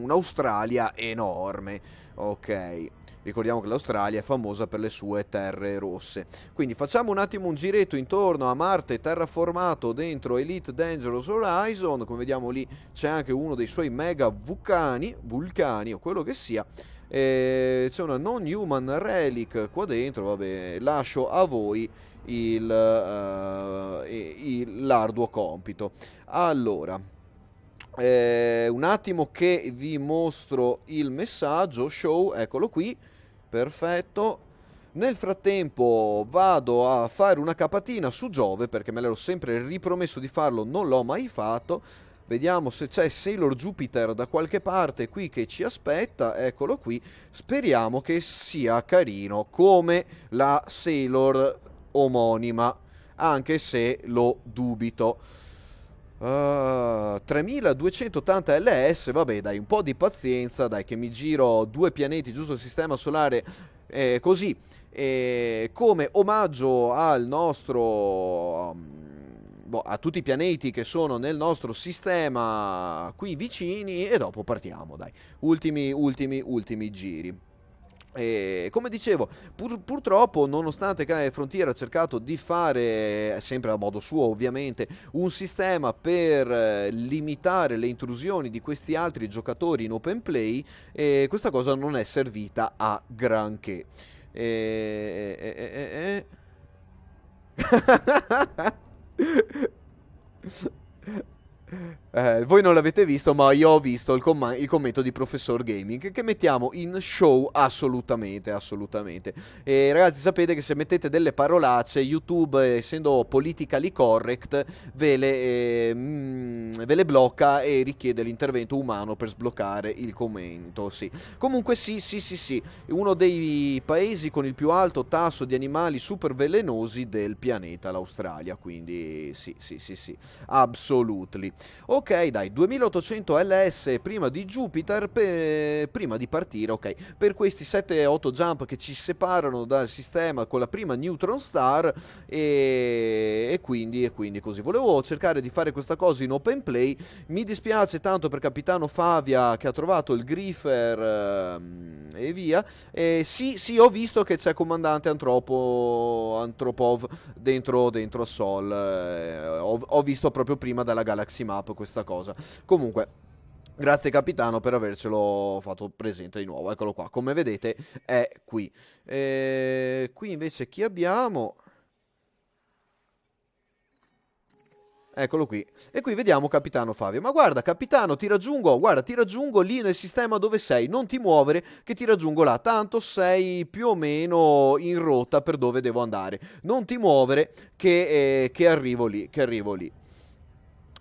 un'Australia enorme. Ok. Ricordiamo che l'Australia è famosa per le sue terre rosse. Quindi facciamo un attimo un giretto intorno a Marte terraformato dentro Elite Dangerous Horizon. Come vediamo lì c'è anche uno dei suoi mega vulcani o quello che sia. C'è una non-human relic qua dentro. Vabbè, lascio a voi l'arduo compito. Allora, un attimo che vi mostro il messaggio. Show, eccolo qui. Perfetto. Nel frattempo vado a fare una capatina su Giove perché me l'ero sempre ripromesso di farlo, non l'ho mai fatto. Vediamo se c'è Sailor Jupiter da qualche parte qui che ci aspetta. Eccolo qui. Speriamo che sia carino come la Sailor omonima, anche se lo dubito. 3280 ls, vabbè dai, un po' di pazienza, dai che mi giro due pianeti giusto il sistema solare così, come omaggio al nostro a tutti i pianeti che sono nel nostro sistema qui vicini, e dopo partiamo, dai, ultimi giri. E come dicevo, purtroppo, nonostante che Frontier ha cercato di fare, sempre a modo suo ovviamente, un sistema per limitare le intrusioni di questi altri giocatori in open play, questa cosa non è servita a granché. Voi non l'avete visto, ma io ho visto il commento di Professor Gaming che mettiamo in show assolutamente. E ragazzi, sapete che se mettete delle parolacce, YouTube, essendo politically correct, ve le blocca e richiede l'intervento umano per sbloccare il commento. Sì. Comunque sì, uno dei paesi con il più alto tasso di animali super velenosi del pianeta, l'Australia, quindi sì, absolutely. Ok, Ok, dai, 2800 LS prima di Jupiter, prima di partire, ok. Per questi 7-8 jump che ci separano dal sistema con la prima Neutron Star e quindi così. Volevo cercare di fare questa cosa in open play. Mi dispiace tanto per Capitano Favia che ha trovato il Griffer e via. Sì, ho visto che c'è comandante Antropov dentro Sol. Ho visto proprio prima dalla Galaxy Map questa cosa. Comunque, grazie capitano per avercelo fatto presente di nuovo. Eccolo qua, come vedete è qui. Qui invece chi abbiamo? Eccolo qui. E qui vediamo Capitano Fabio. Ma guarda, Capitano, ti raggiungo. Guarda, ti raggiungo lì nel sistema dove sei. Non ti muovere, che ti raggiungo là. Tanto sei più o meno in rotta per dove devo andare. Non ti muovere, che arrivo lì. Che arrivo lì.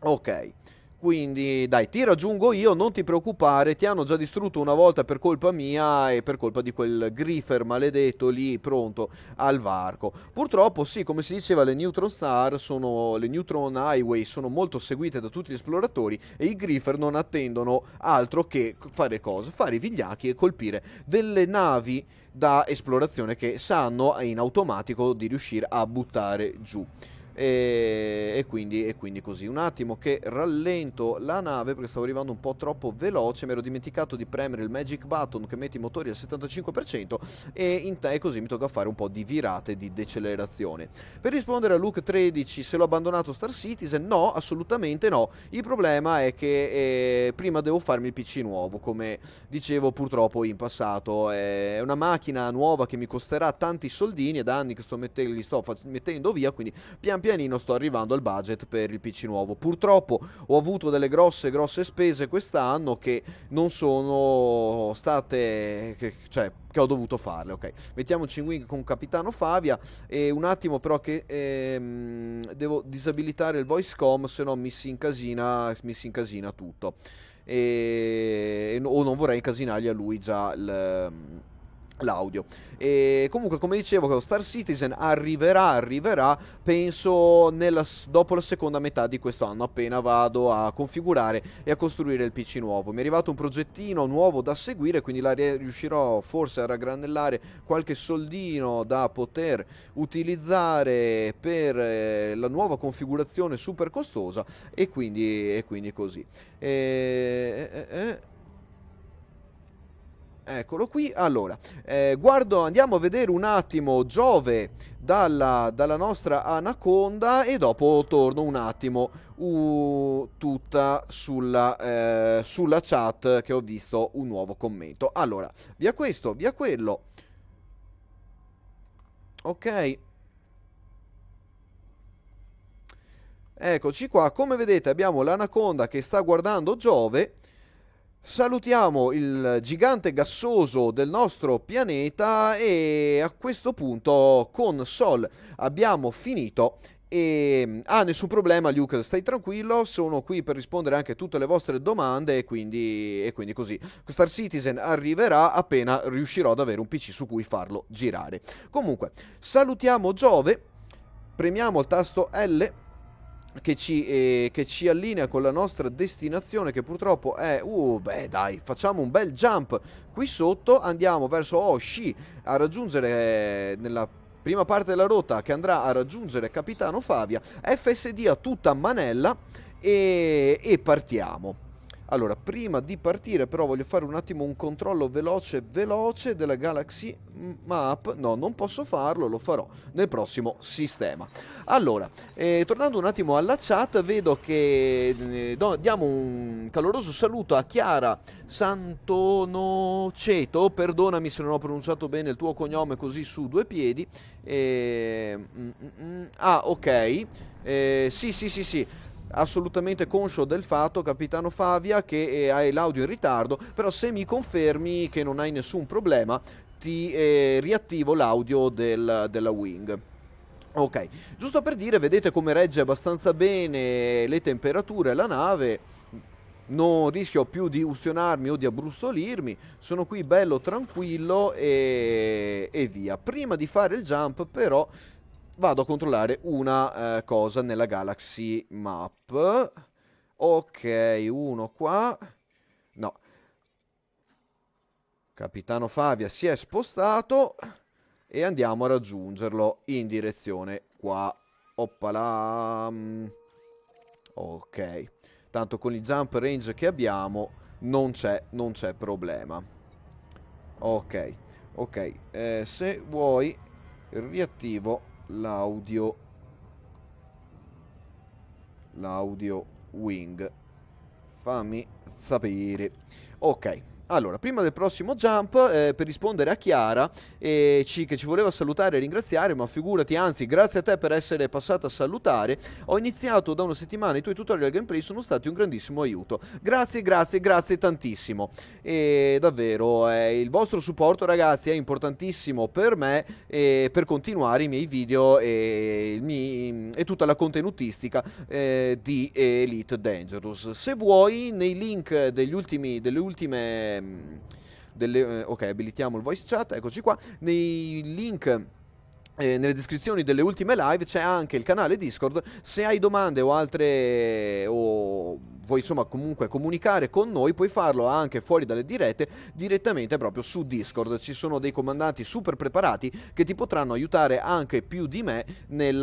Ok. Quindi dai, ti raggiungo io, non ti preoccupare, ti hanno già distrutto una volta per colpa mia e per colpa di quel griffer maledetto lì pronto al varco. Purtroppo sì, come si diceva, le Neutron Star sono, le Neutron Highway sono molto seguite da tutti gli esploratori e i griffer non attendono altro che fare cosa? Fare i vigliacchi e colpire delle navi da esplorazione che sanno in automatico di riuscire a buttare giù. E quindi così. Un attimo che rallento la nave perché stavo arrivando un po' troppo veloce. Mi ero dimenticato di premere il magic button che mette i motori al 75% e così mi tocca fare un po' di virate di decelerazione. Per rispondere a Luke 13, se l'ho abbandonato Star Citizen, no, assolutamente no. Il problema è che prima devo farmi il PC nuovo, come dicevo purtroppo in passato. È una macchina nuova che mi costerà tanti soldini, è da anni che li sto mettendo via, quindi pian pianino sto arrivando al budget per il PC nuovo. Purtroppo ho avuto delle grosse spese quest'anno che non sono state che ho dovuto farle. Ok, mettiamoci in wing con Capitano Favia e un attimo però che devo disabilitare il voice com, se no mi si incasina tutto o non vorrei incasinargli a lui già l'audio. E comunque, come dicevo, Star Citizen arriverà penso dopo la seconda metà di questo anno, appena vado a configurare e a costruire il PC nuovo. Mi è arrivato un progettino nuovo da seguire, quindi riuscirò forse a raggranellare qualche soldino da poter utilizzare per la nuova configurazione super costosa e quindi così. Eccolo qui. Allora, andiamo a vedere un attimo Giove dalla nostra Anaconda e dopo torno un attimo tutta sulla chat che ho visto un nuovo commento. Allora, via questo, via quello. Ok. Eccoci qua, come vedete abbiamo l'Anaconda che sta guardando Giove. Salutiamo il gigante gassoso del nostro pianeta e a questo punto con Sol abbiamo finito e nessun problema Luke, stai tranquillo, sono qui per rispondere anche a tutte le vostre domande e quindi così. Star Citizen arriverà appena riuscirò ad avere un PC su cui farlo girare. Comunque, salutiamo Giove, premiamo il tasto L che ci allinea con la nostra destinazione, che purtroppo è beh dai, facciamo un bel jump qui sotto, andiamo verso Oshi a raggiungere nella prima parte della rotta che andrà a raggiungere Capitano Favia. FSD a tutta manella e partiamo. Allora, prima di partire però voglio fare un attimo un controllo veloce della Galaxy Map. No, non posso farlo, lo farò nel prossimo sistema. Allora, tornando un attimo alla chat, vedo che diamo un caloroso saluto a Chiara Santonoceto. Perdonami se non ho pronunciato bene il tuo cognome così su due piedi. Ok. Sì. Assolutamente conscio del fatto, Capitano Favia, che hai l'audio in ritardo, però se mi confermi che non hai nessun problema ti riattivo l'audio della wing. Ok, giusto per dire, vedete come regge abbastanza bene le temperature la nave, non rischio più di ustionarmi o di abbrustolirmi, sono qui bello tranquillo e via. Prima di fare il jump però vado a controllare una cosa nella Galaxy Map. Ok, uno qua. No. Capitano Favia si è spostato e andiamo a raggiungerlo in direzione qua. Oppala. Ok. Tanto con il jump range che abbiamo non c'è problema. Ok. Ok. Se vuoi riattivo l'audio wing. Fammi sapere. Ok. Allora, prima del prossimo jump, per rispondere a Chiara, che ci voleva salutare e ringraziare, ma figurati, anzi, grazie a te per essere passata a salutare. Ho iniziato da una settimana, i tuoi tutorial gameplay sono stati un grandissimo aiuto. Grazie, grazie, grazie tantissimo. E davvero, il vostro supporto, ragazzi, è importantissimo per me e per continuare i miei video e tutta la contenutistica di Elite Dangerous. Se vuoi, nei link ok, abilitiamo il voice chat, eccoci qua. Nei link nelle descrizioni delle ultime live c'è anche il canale Discord. Se hai domande o altre o vuoi insomma comunque comunicare con noi, puoi farlo anche fuori dalle dirette, direttamente proprio su Discord. Ci sono dei comandanti super preparati che ti potranno aiutare anche più di me nei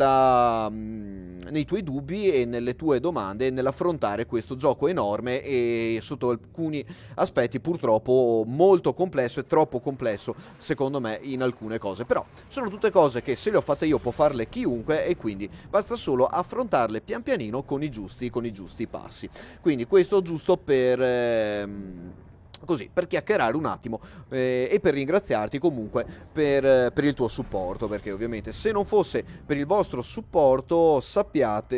tuoi dubbi e nelle tue domande nell'affrontare questo gioco enorme e sotto alcuni aspetti purtroppo molto complesso e troppo complesso secondo me in alcune cose. Però sono tutte cose che se le ho fatte io può farle chiunque e quindi basta solo affrontarle pian pianino con i giusti passi. Quindi questo giusto così, per chiacchierare un attimo e per ringraziarti comunque per il tuo supporto, perché ovviamente se non fosse per il vostro supporto, sappiatevelo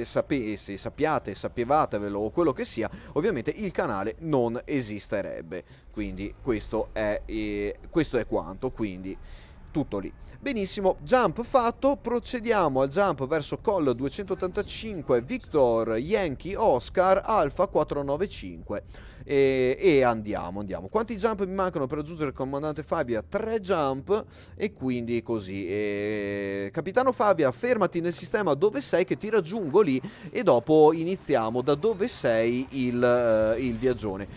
o quello che sia, ovviamente il canale non esisterebbe. Quindi questo è quanto, quindi tutto lì. Benissimo, jump fatto, procediamo al jump verso Col 285 Victor Yankee Oscar Alfa 495 e andiamo. Quanti jump mi mancano per raggiungere il comandante Favia? 3 jump e quindi così. Capitano Favia, fermati nel sistema dove sei che ti raggiungo lì e dopo iniziamo da dove sei il viaggione.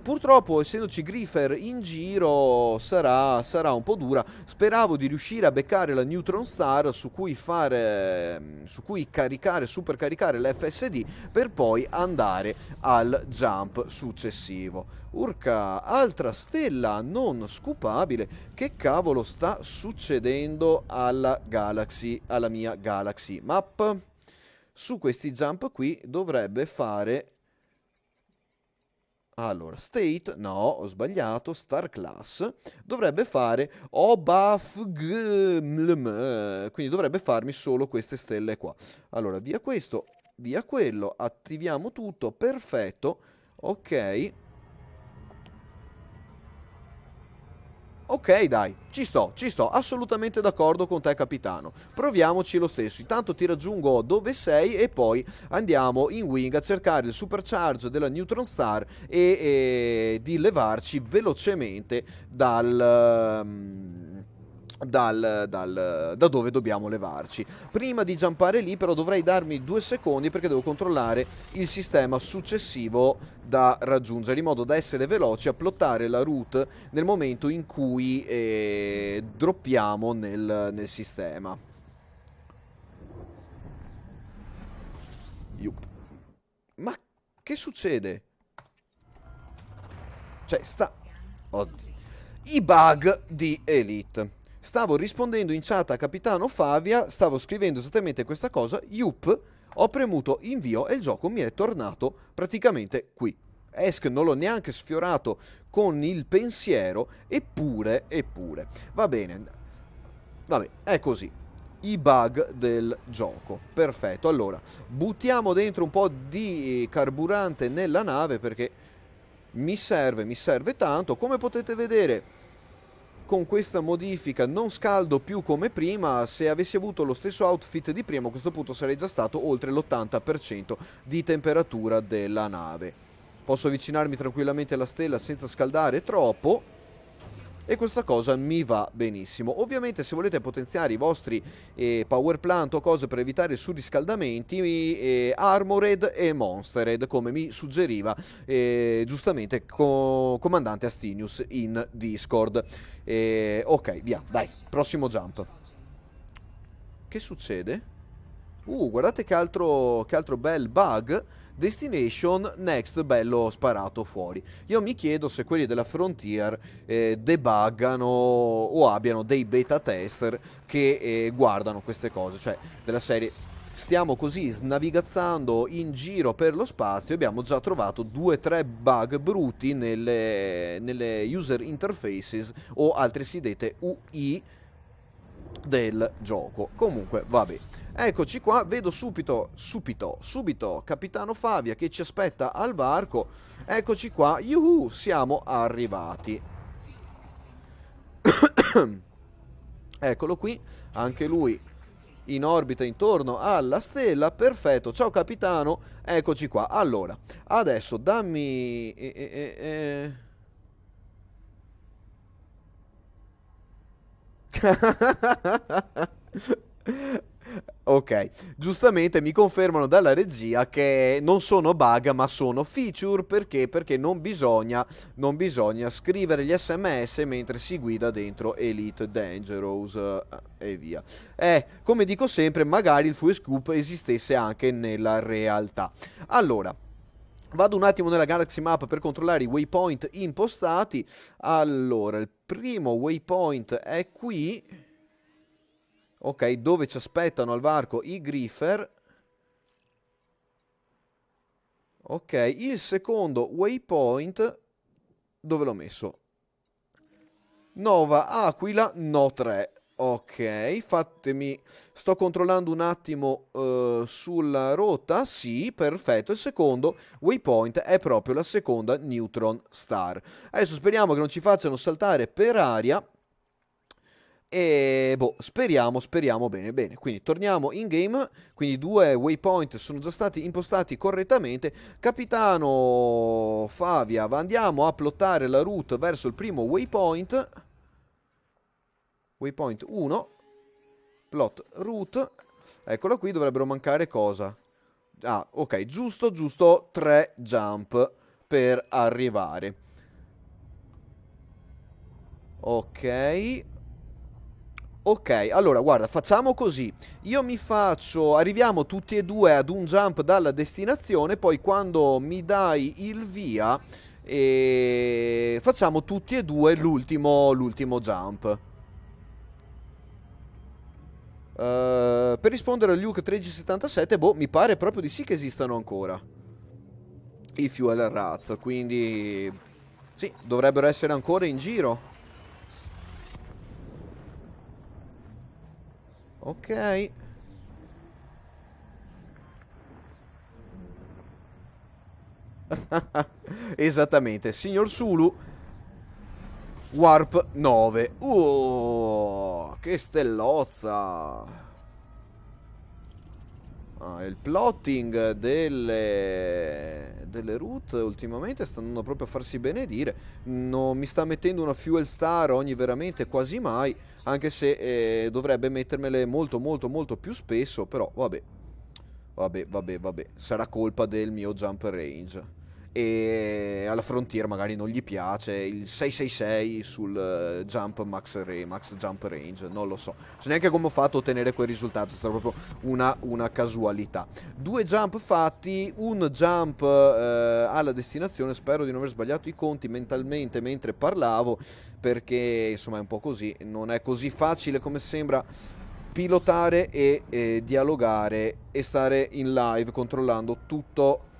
Purtroppo essendoci Griffer in giro sarà un po' dura. Speravo di riuscire a beccare la Neutron Star su cui supercaricare l'FSD per poi andare al jump successivo. Urca, altra stella non scupabile. Che cavolo sta succedendo alla mia Galaxy Map? Su questi jump qui dovrebbe fare... Allora, State, no, ho sbagliato, Star Class, dovrebbe fare OBAFGMLM, quindi dovrebbe farmi solo queste stelle qua. Allora, via questo, via quello, attiviamo tutto, perfetto, ok. Ok, dai, ci sto, assolutamente d'accordo con te, capitano. Proviamoci lo stesso. Intanto ti raggiungo dove sei e poi andiamo in wing a cercare il supercharge della Neutron Star e di levarci velocemente da dove dobbiamo levarci. Prima di jumpare lì però dovrei darmi 2 secondi perché devo controllare il sistema successivo da raggiungere in modo da essere veloci a plottare la route nel momento in cui droppiamo nel sistema. Yup. Ma che succede? Cioè Oddio. I bug di Elite. Stavo rispondendo in chat a Capitano Favia, stavo scrivendo esattamente questa cosa, yup, ho premuto invio e il gioco mi è tornato praticamente qui. Esk non l'ho neanche sfiorato con il pensiero, eppure. Va bene, vabbè, è così. I bug del gioco. Perfetto, allora, buttiamo dentro un po' di carburante nella nave perché mi serve tanto. Come potete vedere, con questa modifica non scaldo più come prima. Se avessi avuto lo stesso outfit di prima, a questo punto sarei già stato oltre l'80% di temperatura della nave. Posso avvicinarmi tranquillamente alla stella senza scaldare troppo. e questa cosa mi va benissimo. Ovviamente se volete potenziare i vostri power plant o cose per evitare surriscaldamenti, Armored e Monstered, come mi suggeriva giustamente comandante Astinius in Discord. Ok, via, dai, prossimo jump. Che succede? Guardate che altro bel bug. Destination next, bello sparato fuori. Io mi chiedo se quelli della Frontier debuggano o abbiano dei beta tester che guardano queste cose. Cioè, della serie, stiamo così snavigazzando in giro per lo spazio e abbiamo già trovato 2-3 bug brutti nelle user interfaces o altresì dette UI del gioco. Comunque, vabbè. Eccoci qua, vedo subito Capitano Favia che ci aspetta al varco. Eccoci qua, yuhu, siamo arrivati. Eccolo qui, anche lui in orbita intorno alla stella. Perfetto, ciao capitano, eccoci qua. Allora, adesso dammi... Ok, giustamente mi confermano dalla regia che non sono bug ma sono feature perché non bisogna scrivere gli SMS mentre si guida dentro Elite Dangerous e via. Come dico sempre, magari il full scoop esistesse anche nella realtà. Allora, vado un attimo nella Galaxy Map per controllare i waypoint impostati. Allora, il primo waypoint è qui. Ok, dove ci aspettano al varco i Griffer. Ok, il secondo waypoint, dove l'ho messo? Nova Aquila, no 3. Ok, fatemi... Sto controllando un attimo sulla rotta. Sì, perfetto. Il secondo waypoint è proprio la seconda Neutron Star. Adesso speriamo che non ci facciano saltare per aria. E boh, speriamo bene. Quindi torniamo in game. Quindi 2 waypoint sono già stati impostati correttamente. Capitano Favia, andiamo a plottare la route verso il primo waypoint. Waypoint 1. Plot route. Eccolo qui, dovrebbero mancare cosa? Ah, ok, giusto 3 jump per arrivare. Ok. Ok, allora guarda, facciamo così. Io mi faccio... Arriviamo tutti e due ad un jump dalla destinazione, poi quando mi dai il via, facciamo tutti e due l'ultimo jump. Per rispondere a Luke 1377, boh, mi pare proprio di sì che esistano ancora i fuel rats, quindi... Sì, dovrebbero essere ancora in giro. Ok. Esattamente, signor Sulu. Warp 9. Che stellozza. Il plotting delle route ultimamente sta andando proprio a farsi benedire. Non mi sta mettendo una fuel star ogni veramente quasi mai. Anche se dovrebbe mettermele molto più spesso. Però vabbè. Sarà colpa del mio jump range. E alla Frontier magari non gli piace il 666 sul max jump range, non lo so. So neanche come ho fatto a ottenere quel risultato, è stata proprio una casualità. 2 jump fatti, un jump alla destinazione. Spero di non aver sbagliato i conti mentalmente mentre parlavo, perché insomma è un po' così, non è così facile come sembra pilotare e dialogare e stare in live controllando tutto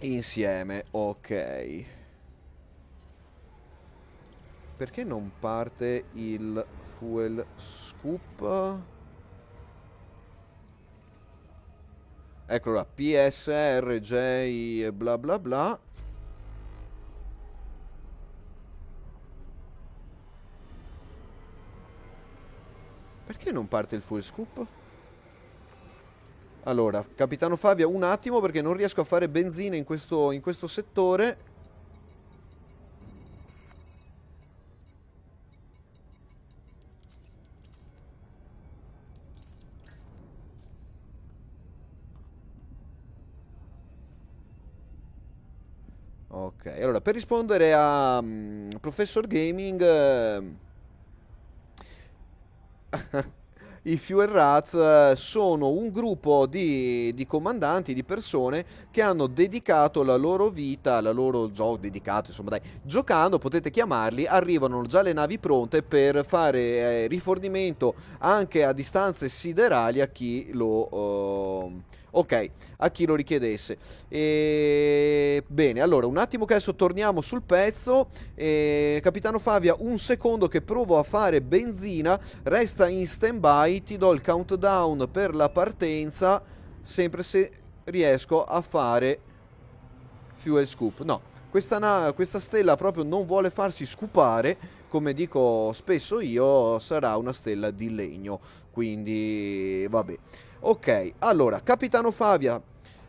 insieme. Ok, perché non parte il fuel scoop? Eccolo là, PSR, J e bla bla bla. Perché non parte il fuel scoop? Allora, capitano Favia, un attimo perché non riesco a fare benzina in questo settore. Ok, allora per rispondere a Professor Gaming, i Fuel Rats sono un gruppo di comandanti, di persone che hanno dedicato la loro vita, la loro gioco dedicato, insomma dai, giocando, potete chiamarli, arrivano già le navi pronte per fare rifornimento anche a distanze siderali a chi ok, a chi lo richiedesse. E... Bene, allora un attimo che adesso torniamo sul pezzo. Capitano Favia, un secondo che provo a fare benzina, resta in stand by, ti do il countdown per la partenza, sempre se riesco a fare fuel scoop. No, questa stella proprio non vuole farsi scupare, come dico spesso io, sarà una stella di legno, quindi vabbè. Ok, allora, Capitano Favia,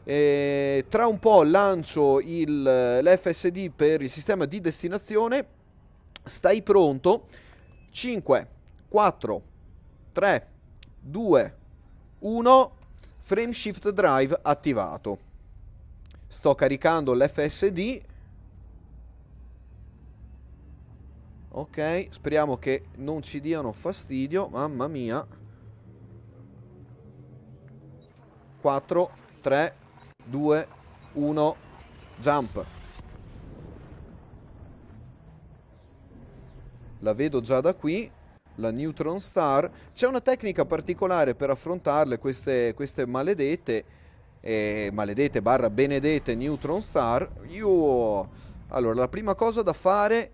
tra un po' lancio l'FSD per il sistema di destinazione. Stai pronto? 5, 4, 3, 2, 1. Frame shift drive attivato. Sto caricando l'FSD. Ok, speriamo che non ci diano fastidio. Mamma mia. 4, 3, 2, 1. Jump. La vedo già da qui, la Neutron Star. C'è una tecnica particolare per affrontarle, queste maledette, maledette barra benedette Neutron Star. Allora, la prima cosa da fare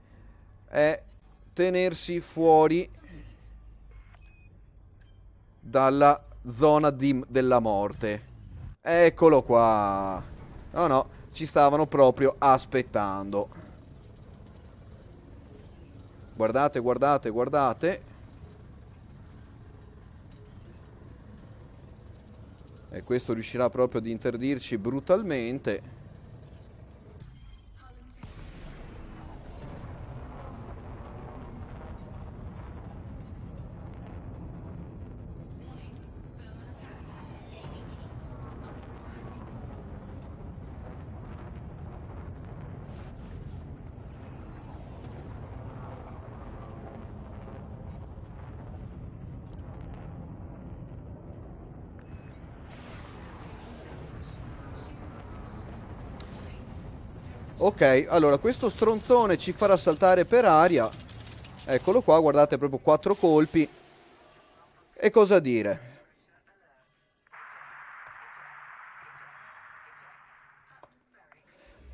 è tenersi fuori dalla zona della morte. Eccolo qua. No, no, ci stavano proprio aspettando. Guardate, guardate, guardate. E questo riuscirà proprio ad interdirci brutalmente. Ok, allora questo stronzone ci farà saltare per aria. Eccolo qua, guardate, proprio 4 colpi. E cosa dire?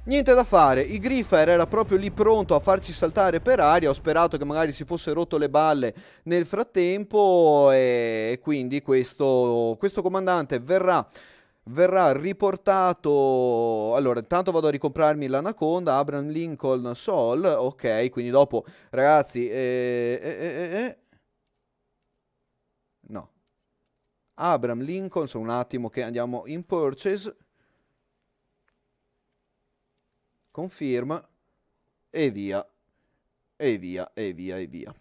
Niente da fare, il Griffer era proprio lì pronto a farci saltare per aria. Ho sperato che magari si fosse rotto le balle nel frattempo e quindi questo comandante verrà riportato. Allora, intanto vado a ricomprarmi l'Anaconda, Abraham Lincoln Sol. Ok, quindi dopo, ragazzi, no. Abraham Lincoln, sono un attimo che andiamo in purchase. Conferma. E via. E via, e via, e via.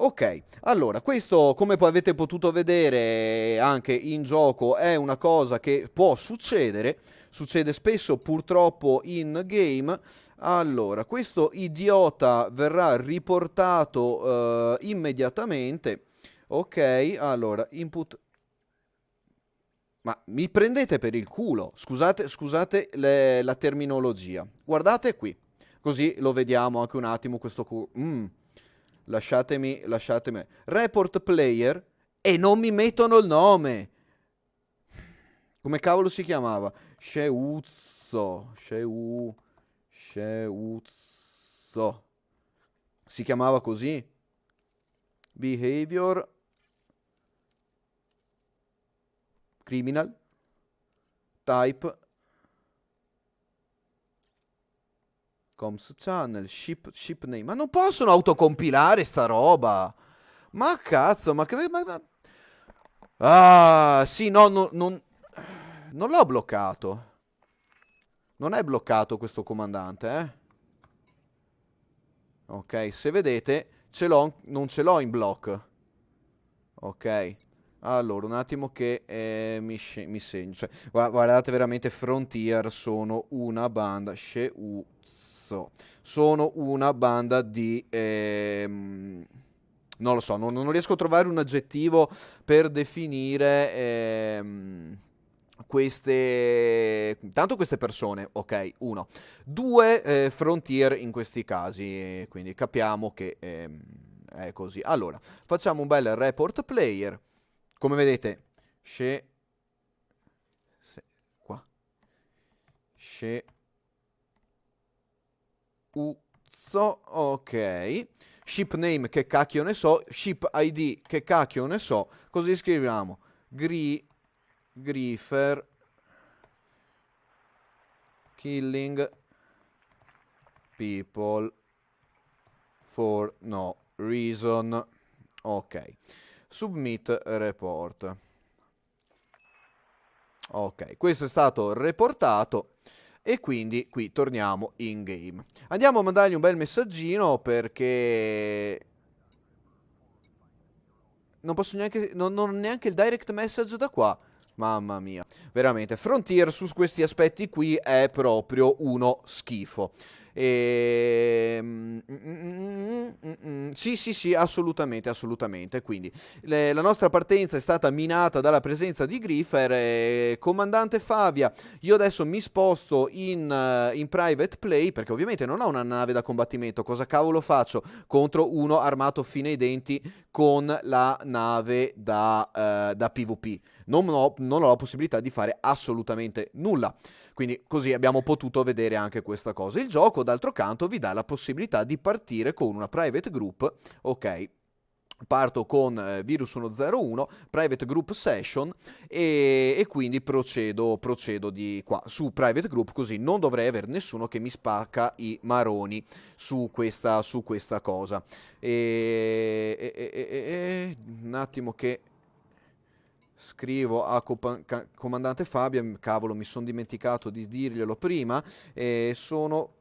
Ok, allora, questo come poi avete potuto vedere anche in gioco è una cosa che può succedere, succede spesso purtroppo in game. Allora, questo idiota verrà riportato immediatamente. Ok, allora, input. Ma mi prendete per il culo, scusate, scusate la terminologia. Guardate qui, così lo vediamo anche un attimo questo lasciatemi. Report player e non mi mettono il nome. Come cavolo si chiamava? Sceuzzo. Si chiamava così? Behavior criminal type Coms channel, ship name. Ma non possono autocompilare sta roba. Ma cazzo, ma che... Ah, sì, no, non l'ho bloccato. Non è bloccato questo comandante, eh. Ok, se vedete, non ce l'ho in block. Ok. Allora, un attimo che mi segno. Cioè, guardate, veramente Frontier sono una banda. Sheuzzo. Sono una banda di. Non lo so, non riesco a trovare un aggettivo per definire tanto queste persone, ok, uno. Due, Frontier in questi casi, quindi capiamo che è così. Allora, facciamo un bel report player. Come vedete, qua, Uzzo, ok. Ship name, che cacchio ne so. Ship ID, che cacchio ne so. Così scriviamo Griefer killing people for no reason. Ok. Submit report. Ok, questo è stato reportato. E quindi qui torniamo in game. Andiamo a mandargli un bel messaggino perché non posso neanche, non ho neanche il direct message da qua. Mamma mia, veramente, Frontier su questi aspetti qui è proprio uno schifo. Sì, sì, sì, assolutamente, assolutamente. Quindi la nostra partenza è stata minata dalla presenza di Griefer. Comandante Favia, io adesso mi sposto in private play perché ovviamente non ho una nave da combattimento. Cosa cavolo faccio contro uno armato fino ai denti con la nave da PvP? Non ho la possibilità di fare assolutamente nulla. Quindi così abbiamo potuto vedere anche questa cosa. Il gioco, d'altro canto, vi dà la possibilità di partire con una private group, ok? Parto con Virus 101, Private Group Session e quindi procedo di qua su Private Group, così non dovrei avere nessuno che mi spacca i maroni su questa cosa. Un attimo che scrivo a comandante Fabia, cavolo, mi sono dimenticato di dirglielo prima, e sono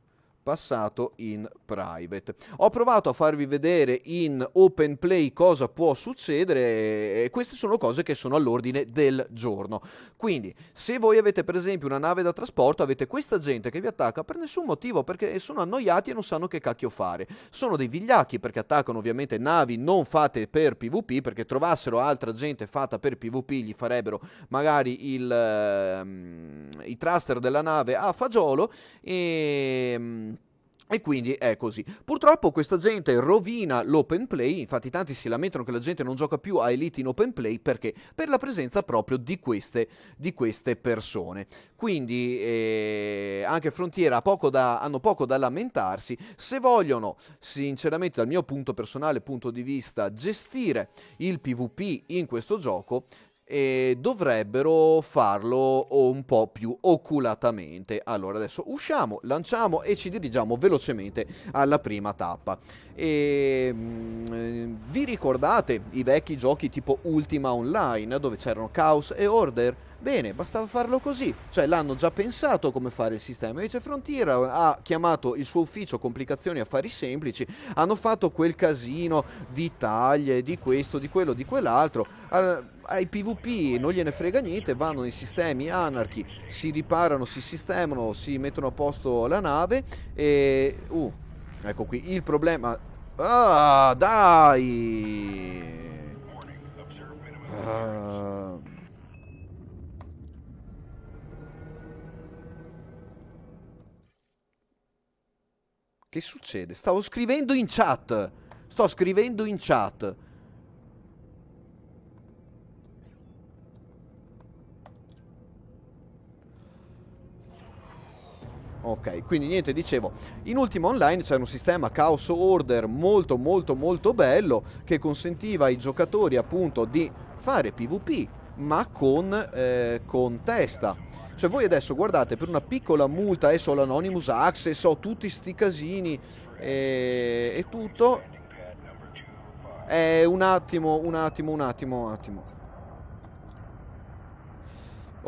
passato in private. Ho provato a farvi vedere in open play cosa può succedere e queste sono cose che sono all'ordine del giorno. Quindi, se voi avete per esempio una nave da trasporto, avete questa gente che vi attacca per nessun motivo, perché sono annoiati e non sanno che cacchio fare. Sono dei vigliacchi perché attaccano ovviamente navi non fatte per PvP, perché trovassero altra gente fatta per PvP gli farebbero magari i thruster della nave a fagiolo e quindi è così. Purtroppo questa gente rovina l'open play, infatti tanti si lamentano che la gente non gioca più a Elite in open play perché per la presenza proprio di queste persone. Quindi anche Frontier hanno poco da lamentarsi. Se vogliono, sinceramente dal mio personale punto di vista, gestire il PvP in questo gioco, e dovrebbero farlo un po' più oculatamente. Allora adesso usciamo, lanciamo e ci dirigiamo velocemente alla prima tappa. Vi ricordate i vecchi giochi tipo Ultima Online dove c'erano Chaos e Order? Bene, bastava farlo così, cioè l'hanno già pensato come fare il sistema. Invece Frontier ha chiamato il suo ufficio complicazioni e affari semplici, hanno fatto quel casino di taglie, di questo, di quello, di quell'altro. Ai PvP non gliene frega niente, vanno nei sistemi anarchy, si riparano, si sistemano, si mettono a posto la nave e... ecco qui, il problema... Ah, dai! Ah... Che succede? Stavo scrivendo in chat. Sto scrivendo in chat. Ok, quindi niente, dicevo, in Ultima Online c'era un sistema Chaos Order molto molto molto bello che consentiva ai giocatori appunto di fare PvP ma con testa. Cioè voi adesso guardate, per una piccola multa, adesso l'Anonymous Access, ho tutti sti casini e tutto. Un attimo.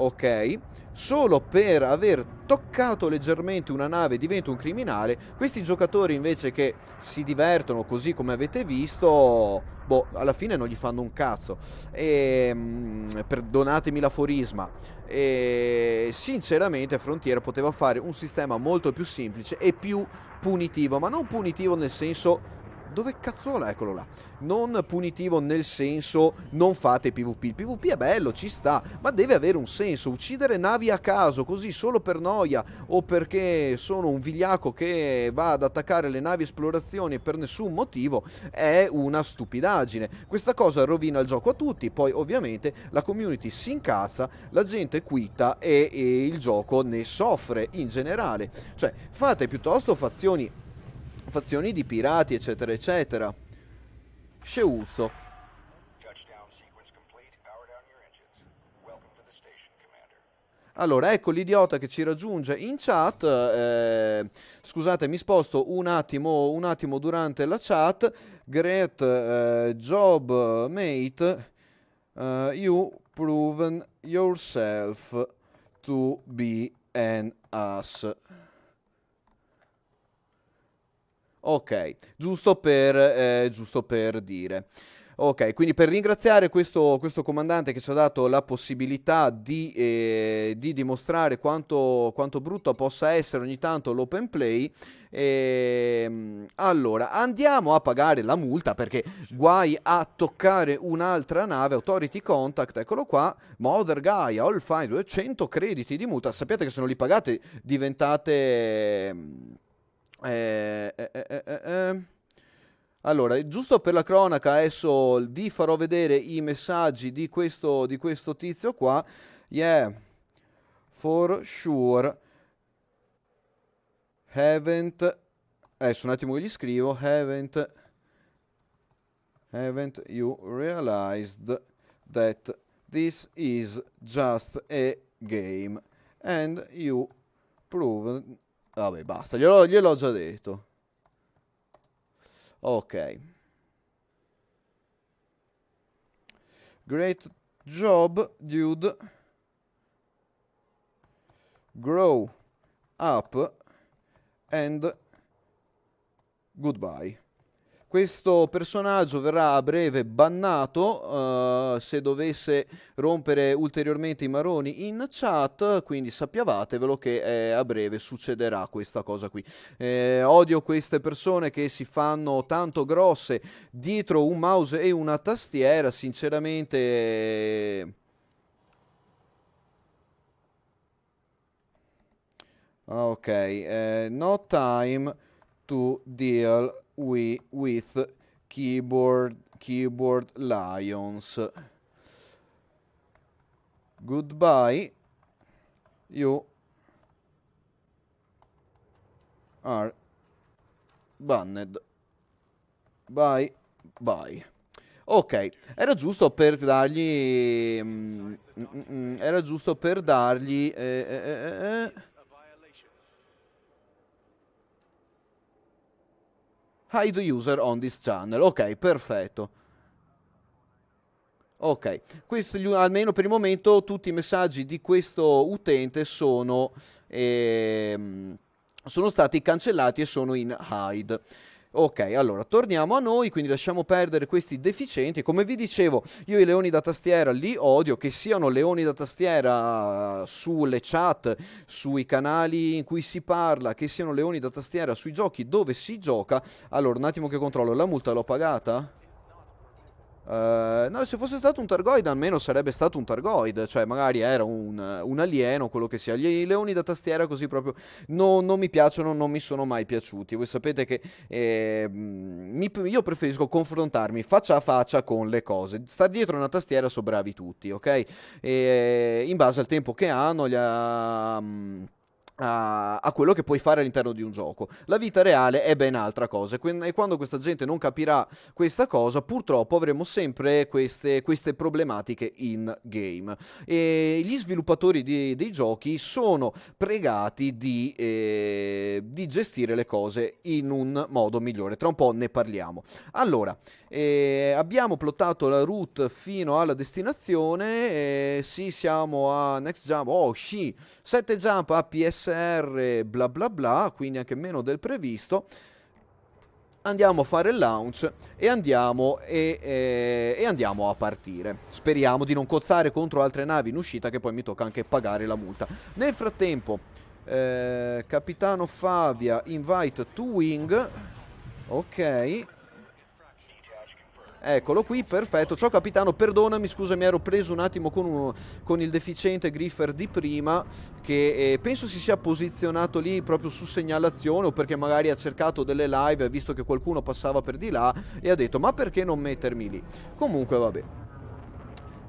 ok? Solo per aver toccato leggermente una nave diventa un criminale. Questi giocatori invece che si divertono così come avete visto, boh, alla fine non gli fanno un cazzo. Perdonatemi l'aforisma. E sinceramente Frontier poteva fare un sistema molto più semplice e più punitivo, ma non punitivo nel senso dove cazzo è? Eccolo là. Non punitivo nel senso non fate PvP. Il PvP è bello, ci sta, ma deve avere un senso. Uccidere navi a caso, così solo per noia o perché sono un vigliacco che va ad attaccare le navi esplorazioni per nessun motivo, è una stupidaggine. Questa cosa rovina il gioco a tutti. Poi ovviamente la community si incazza, la gente quitta e il gioco ne soffre in generale. Cioè, fate piuttosto fazioni di pirati, eccetera, eccetera. Sceuzzo. Allora, ecco l'idiota che ci raggiunge in chat. Scusate, mi sposto un attimo durante la chat. Great job, mate. You proven yourself to be an ass. Ok, giusto per dire. Ok, quindi per ringraziare questo comandante che ci ha dato la possibilità di dimostrare quanto brutto possa essere ogni tanto l'open play, allora andiamo a pagare la multa perché guai a toccare un'altra nave. Authority contact, eccolo qua. Mother Gaia, all fine, 200 crediti di multa. Sappiate che se non li pagate diventate... Allora, giusto per la cronaca, adesso vi farò vedere i messaggi di questo tizio qua. Yeah, for sure. Haven't. Adesso un attimo che gli scrivo. Haven't you realized that this is just a game? And you proven. Vabbè, basta, gliel'ho già detto. Ok. Great job, dude. Grow up and goodbye. Questo personaggio verrà a breve bannato se dovesse rompere ulteriormente i maroni in chat, quindi sappiavatevelo che a breve succederà questa cosa qui. Odio queste persone che si fanno tanto grosse dietro un mouse e una tastiera, sinceramente... Ok, no time to deal with keyboard lions. Goodbye. You are banned. Bye bye. Ok, era giusto per dargli... era giusto per dargli... hide user on this channel. Ok, perfetto. Ok, almeno per il momento tutti i messaggi di questo utente sono stati cancellati e sono in hide. Ok, allora torniamo a noi, quindi lasciamo perdere questi deficienti. Come vi dicevo, io i leoni da tastiera li odio, che siano leoni da tastiera sulle chat, sui canali in cui si parla, che siano leoni da tastiera sui giochi dove si gioca. Allora, un attimo che controllo, la multa l'ho pagata? No, se fosse stato un Targoid almeno sarebbe stato un Targoid, cioè magari era un alieno, quello che sia. I leoni da tastiera così proprio non mi piacciono, non mi sono mai piaciuti. Voi sapete che io preferisco confrontarmi faccia a faccia con le cose. Star dietro una tastiera sono bravi tutti, ok? In base al tempo che hanno, a quello che puoi fare all'interno di un gioco. La vita reale è ben altra cosa e quando questa gente non capirà questa cosa, purtroppo avremo sempre queste problematiche in game. E gli sviluppatori dei giochi sono pregati di gestire le cose in un modo migliore. Tra un po' ne parliamo. Allora, abbiamo plottato la route fino alla destinazione. Sì, siamo a Next Jump. Oh, sì, 7 jump a PSR, bla bla bla, quindi anche meno del previsto. Andiamo a fare il launch e andiamo a partire. Speriamo di non cozzare contro altre navi in uscita, che poi mi tocca anche pagare la multa. Nel frattempo, Capitano Favia, invite to wing. Ok. Eccolo qui, perfetto. Ciao capitano, perdonami, scusa, mi ero preso un attimo con il deficiente Griffer di prima, che penso si sia posizionato lì proprio su segnalazione, o perché magari ha cercato delle live, ha visto che qualcuno passava per di là e ha detto ma perché non mettermi lì? Comunque vabbè.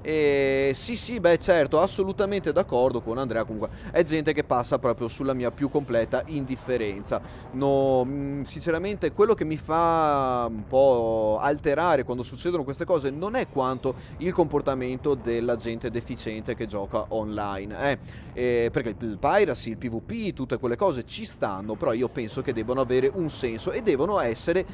Sì, sì, beh, certo, assolutamente d'accordo con Andrea. Comunque, è gente che passa proprio sulla mia più completa indifferenza. No, sinceramente, quello che mi fa un po' alterare quando succedono queste cose non è quanto il comportamento della gente deficiente che gioca online, perché il piracy, il PvP, tutte quelle cose ci stanno, però io penso che debbano avere un senso e devono essere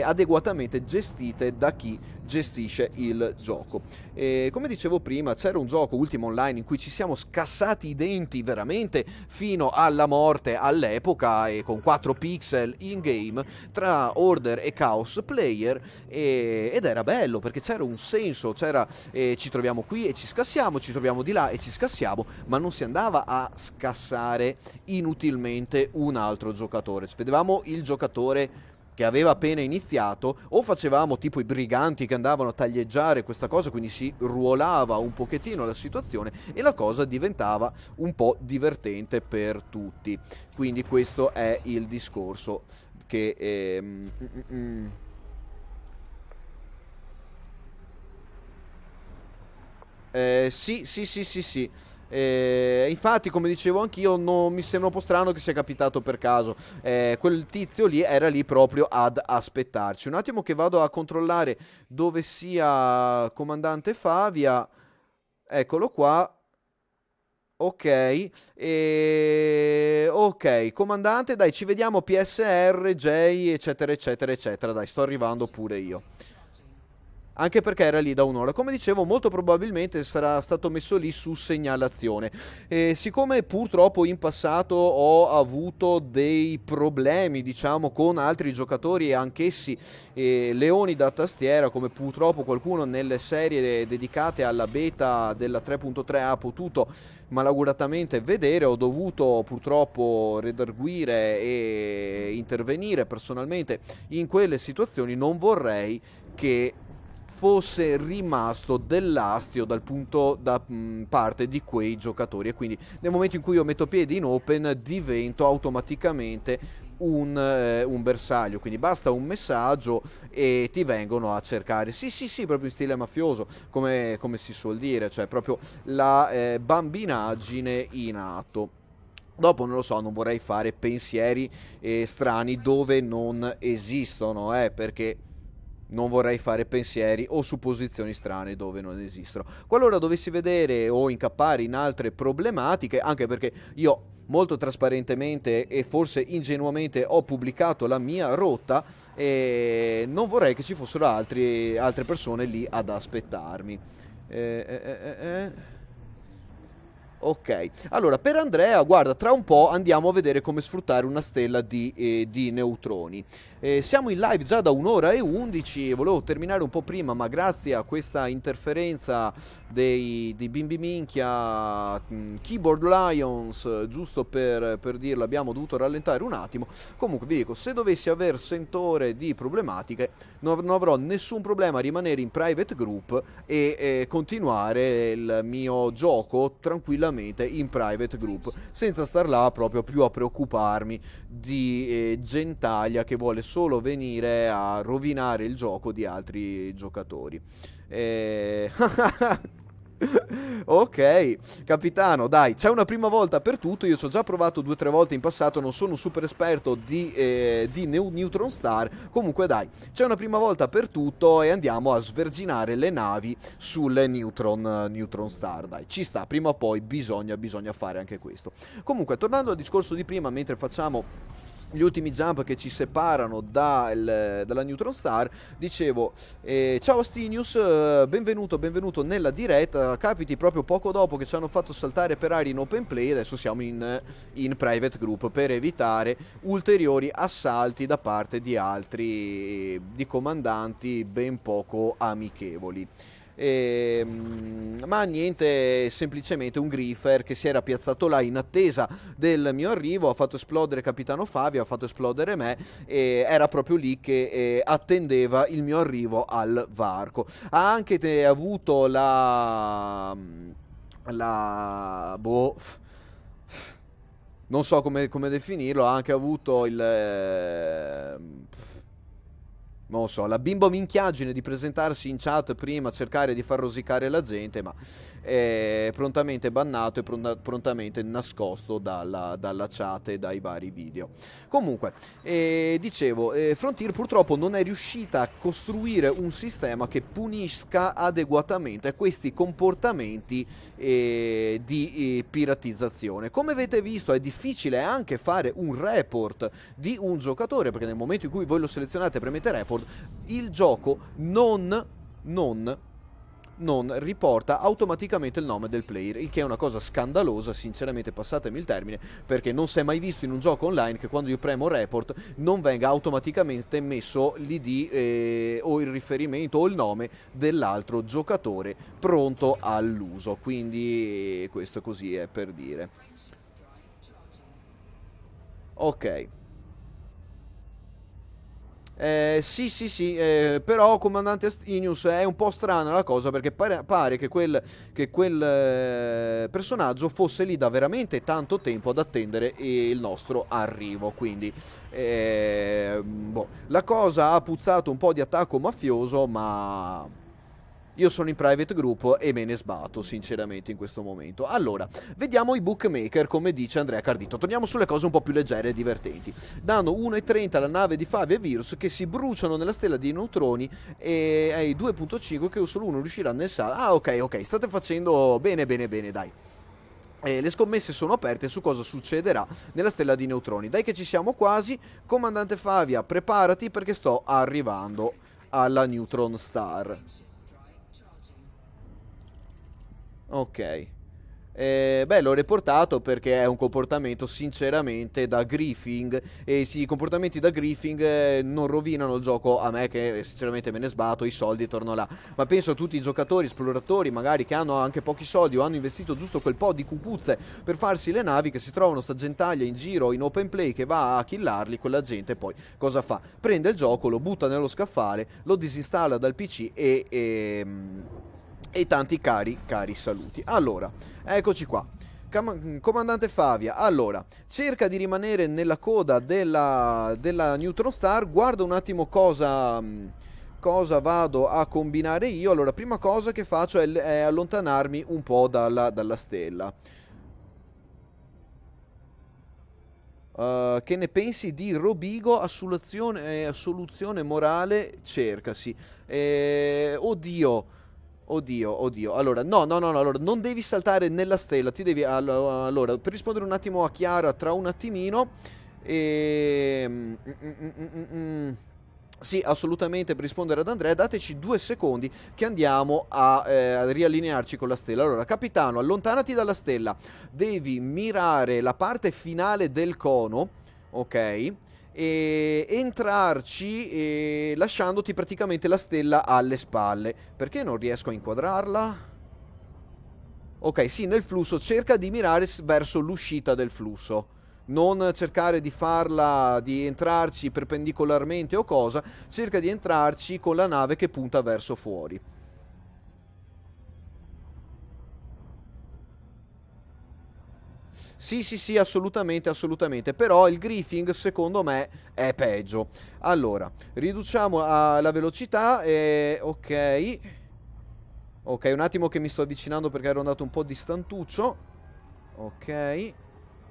adeguatamente gestite da chi gestisce il gioco. Come dicevo prima, c'era un gioco Ultima Online in cui ci siamo scassati i denti veramente fino alla morte all'epoca, e con 4 pixel in game tra Order e Chaos Player, ed era bello perché c'era un senso, ci troviamo qui e ci scassiamo, ci troviamo di là e ci scassiamo, ma non si andava a scassare inutilmente un altro giocatore. Vedevamo il giocatore che aveva appena iniziato, o facevamo tipo i briganti che andavano a taglieggiare questa cosa, quindi si ruolava un pochettino la situazione e la cosa diventava un po' divertente per tutti. Quindi questo è il discorso che... sì, sì, sì, sì, sì. Infatti, come dicevo anch'io, mi sembra un po' strano che sia capitato per caso. Quel tizio lì era lì proprio ad aspettarci. Un attimo che vado a controllare dove sia comandante Favia. Eccolo qua. Ok, ok, comandante, dai, ci vediamo PSR, J, eccetera, eccetera, eccetera. Dai, sto arrivando pure io. Anche perché era lì da un'ora. Come dicevo, molto probabilmente sarà stato messo lì su segnalazione. Siccome purtroppo in passato ho avuto dei problemi, diciamo, con altri giocatori, e anch'essi leoni da tastiera, come purtroppo qualcuno nelle serie dedicate alla beta della 3.3 ha potuto malauguratamente vedere, ho dovuto purtroppo redarguire e intervenire personalmente in quelle situazioni. Non vorrei che fosse rimasto dell'astio da parte di quei giocatori, e quindi nel momento in cui io metto piedi in open divento automaticamente un bersaglio, quindi basta un messaggio e ti vengono a cercare. Sì, sì, sì, proprio in stile mafioso, come si suol dire, cioè proprio la bambinaggine in atto. Dopo non lo so, non vorrei fare pensieri strani dove non esistono, perché non vorrei fare pensieri o supposizioni strane dove non esistono. Qualora dovessi vedere o incappare in altre problematiche, anche perché io molto trasparentemente e forse ingenuamente ho pubblicato la mia rotta, e non vorrei che ci fossero altre persone lì ad aspettarmi. Eh, eh, eh, eh. Ok, allora per Andrea, guarda, tra un po' andiamo a vedere come sfruttare una stella di neutroni. Siamo in live già da 1 ora e 11, volevo terminare un po' prima, ma grazie a questa interferenza dei bimbi minchia, Keyboard Lions, giusto per dirlo, abbiamo dovuto rallentare un attimo. Comunque vi dico, se dovessi aver sentore di problematiche, non avrò nessun problema a rimanere in private group e continuare il mio gioco tranquillamente in private group, senza star là proprio più a preoccuparmi di gentaglia che vuole solo venire a rovinare il gioco di altri giocatori. Ok, capitano, dai, c'è una prima volta per tutto. Io ci ho già provato 2 o 3 volte in passato. Non sono un super esperto di Neutron Star. Comunque, dai, c'è una prima volta per tutto e andiamo a sverginare le navi sul Neutron Star. Dai, ci sta, prima o poi bisogna fare anche questo. Comunque, tornando al discorso di prima, mentre facciamo gli ultimi jump che ci separano dalla Neutron Star, dicevo, ciao Astinius, benvenuto nella diretta. Capiti proprio poco dopo che ci hanno fatto saltare per aria in open play. Adesso siamo in private group per evitare ulteriori assalti da parte di altri di comandanti ben poco amichevoli. Ma niente, semplicemente un griffer che si era piazzato là in attesa del mio arrivo, ha fatto esplodere Capitano Fabio, ha fatto esplodere me, e era proprio lì che attendeva il mio arrivo al varco. Ha anche avuto boh, non so come definirlo. Ha anche avuto non lo so, la bimbo minchiaggine di presentarsi in chat prima, cercare di far rosicare la gente, ma è prontamente bannato e prontamente nascosto dalla chat e dai vari video. Comunque, dicevo, Frontier purtroppo non è riuscita a costruire un sistema che punisca adeguatamente questi comportamenti di piratizzazione. Come avete visto, è difficile anche fare un report di un giocatore, perché nel momento in cui voi lo selezionate e premete report, il gioco non riporta automaticamente il nome del player, il che è una cosa scandalosa, sinceramente, passatemi il termine, perché non si è mai visto in un gioco online che quando io premo report non venga automaticamente messo l'ID o il riferimento o il nome dell'altro giocatore pronto all'uso. Quindi questo così è per dire. Ok. Sì, però comandante Astinius, è un po' strana la cosa, perché pare che quel personaggio fosse lì da veramente tanto tempo ad attendere il nostro arrivo. Quindi boh, la cosa ha puzzato un po' di attacco mafioso, ma io sono in private group e me ne sbatto sinceramente in questo momento. Allora, vediamo i bookmaker, come dice Andrea Cardito. Torniamo sulle cose un po' più leggere e divertenti. Danno 1,30 alla nave di Fabio e Virus, che si bruciano nella stella di neutroni, e ai 2,5 che solo uno riuscirà nel sale. Ah, ok, state facendo bene, dai. Le scommesse sono aperte su cosa succederà nella stella di neutroni. Dai che ci siamo quasi. Comandante Favia, preparati perché sto arrivando alla Neutron Star. Ok. Beh, l'ho reportato perché è un comportamento sinceramente da griefing, e sì, i comportamenti da griefing non rovinano il gioco a me, che sinceramente me ne sbatto, i soldi torno là. Ma penso a tutti i giocatori, esploratori magari, che hanno anche pochi soldi o hanno investito giusto quel po' di cucuzze per farsi le navi, che si trovano sta gentaglia in giro in open play che va a killarli. Quella gente poi cosa fa? Prende il gioco, lo butta nello scaffale, lo disinstalla dal PC e tanti cari saluti. Allora, eccoci qua. Comandante Favia, allora, cerca di rimanere nella coda della Neutron Star. Guarda un attimo cosa vado a combinare io. Allora, prima cosa che faccio è allontanarmi un po' dalla stella. Che ne pensi di Robigo? Assoluzione morale cercasi. Oddio. Oddio. Allora, no. Allora, non devi saltare nella stella. Ti devi. Allora, per rispondere un attimo a Chiara, tra un attimino. Sì, assolutamente, per rispondere ad Andrea, dateci 2 secondi che andiamo a riallinearci con la stella. Allora, capitano, allontanati dalla stella. Devi mirare la parte finale del cono, ok? E entrarci lasciandoti praticamente la stella alle spalle. Perché non riesco a inquadrarla? Ok, sì, nel flusso cerca di mirare verso l'uscita del flusso. Non cercare di farla, di entrarci perpendicolarmente o cosa. Cerca di entrarci con la nave che punta verso fuori. Sì, assolutamente. Però il griefing secondo me è peggio. Allora, riduciamo la velocità. Ok. Ok, un attimo che mi sto avvicinando perché ero andato un po' distantuccio. Ok.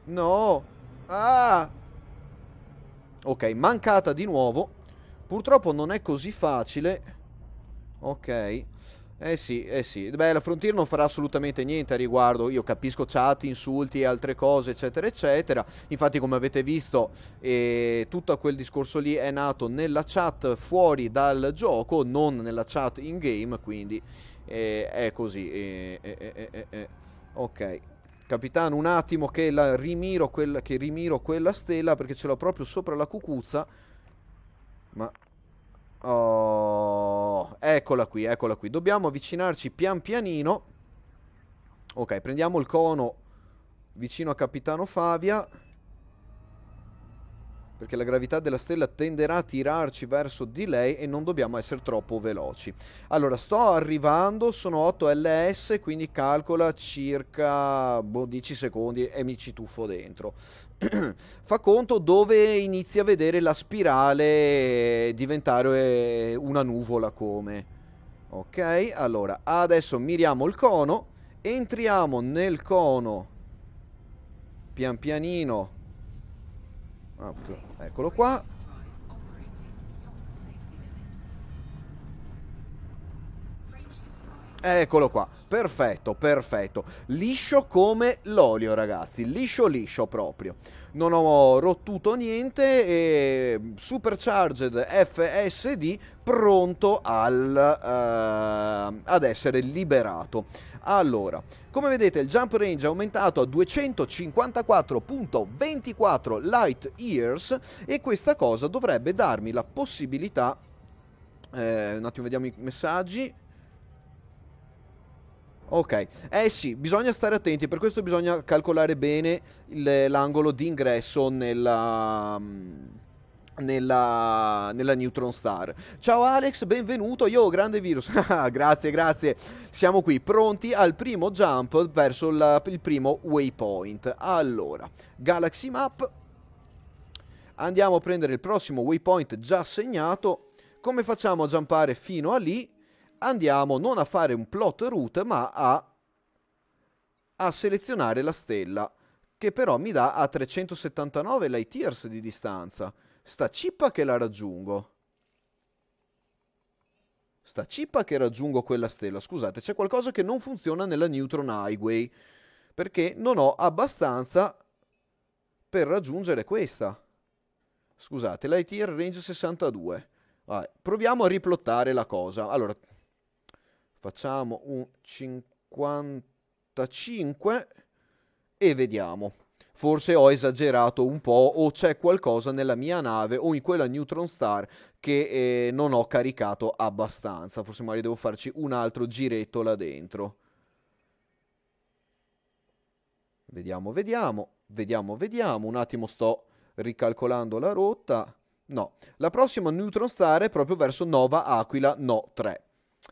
No. Ah! Ok, mancata di nuovo. Purtroppo non è così facile. Ok. Eh sì, eh sì. Beh, la Frontier non farà assolutamente niente a riguardo. Io capisco chat, insulti e altre cose, eccetera, eccetera. Infatti, come avete visto, tutto quel discorso lì è nato nella chat fuori dal gioco, non nella chat in game, quindi è così. Ok. Capitano, un attimo che che rimiro quella stella perché ce l'ho proprio sopra la cucuzza. Ma oh, eccola qui, eccola qui. Dobbiamo avvicinarci pian pianino. Ok, prendiamo il cono vicino a Capitano Favia, perché la gravità della stella tenderà a tirarci verso di lei e non dobbiamo essere troppo veloci. Allora, sto arrivando, sono 8 ls, quindi calcola circa 10 secondi e mi ci tuffo dentro. Fa conto dove inizi a vedere la spirale diventare una nuvola come. Ok, allora, adesso miriamo il cono, entriamo nel cono pian pianino. Eccolo qua. Eccolo qua, perfetto, perfetto. Liscio come l'olio, ragazzi, liscio liscio proprio. Non ho rottuto niente e Supercharged FSD pronto ad essere liberato. Allora, come vedete il jump range è aumentato a 254.24 light years e questa cosa dovrebbe darmi la possibilità... un attimo, vediamo i messaggi. Ok, eh sì, bisogna stare attenti, per questo bisogna calcolare bene l'angolo di ingresso nella Neutron Star. Ciao Alex, benvenuto, io grande virus. Grazie, grazie. Siamo qui pronti al primo jump verso il primo waypoint. Allora, Galaxy Map. Andiamo a prendere il prossimo waypoint già segnato. Come facciamo a jumpare fino a lì? Andiamo non a fare un plot route, ma a selezionare la stella, che però mi dà a 379 light years di distanza. Sta cippa che la raggiungo. Sta cippa che raggiungo quella stella. Scusate, c'è qualcosa che non funziona nella Neutron Highway, perché non ho abbastanza per raggiungere questa. Scusate, light year range 62. Vabbè, proviamo a riplottare la cosa. Allora, facciamo un 55 e vediamo. Forse ho esagerato un po' o c'è qualcosa nella mia nave o in quella Neutron Star che non ho caricato abbastanza. Forse magari devo farci un altro giretto là dentro. Vediamo, vediamo, vediamo, vediamo. Un attimo sto ricalcolando la rotta. No, la prossima Neutron Star è proprio verso Nova Aquila No 3.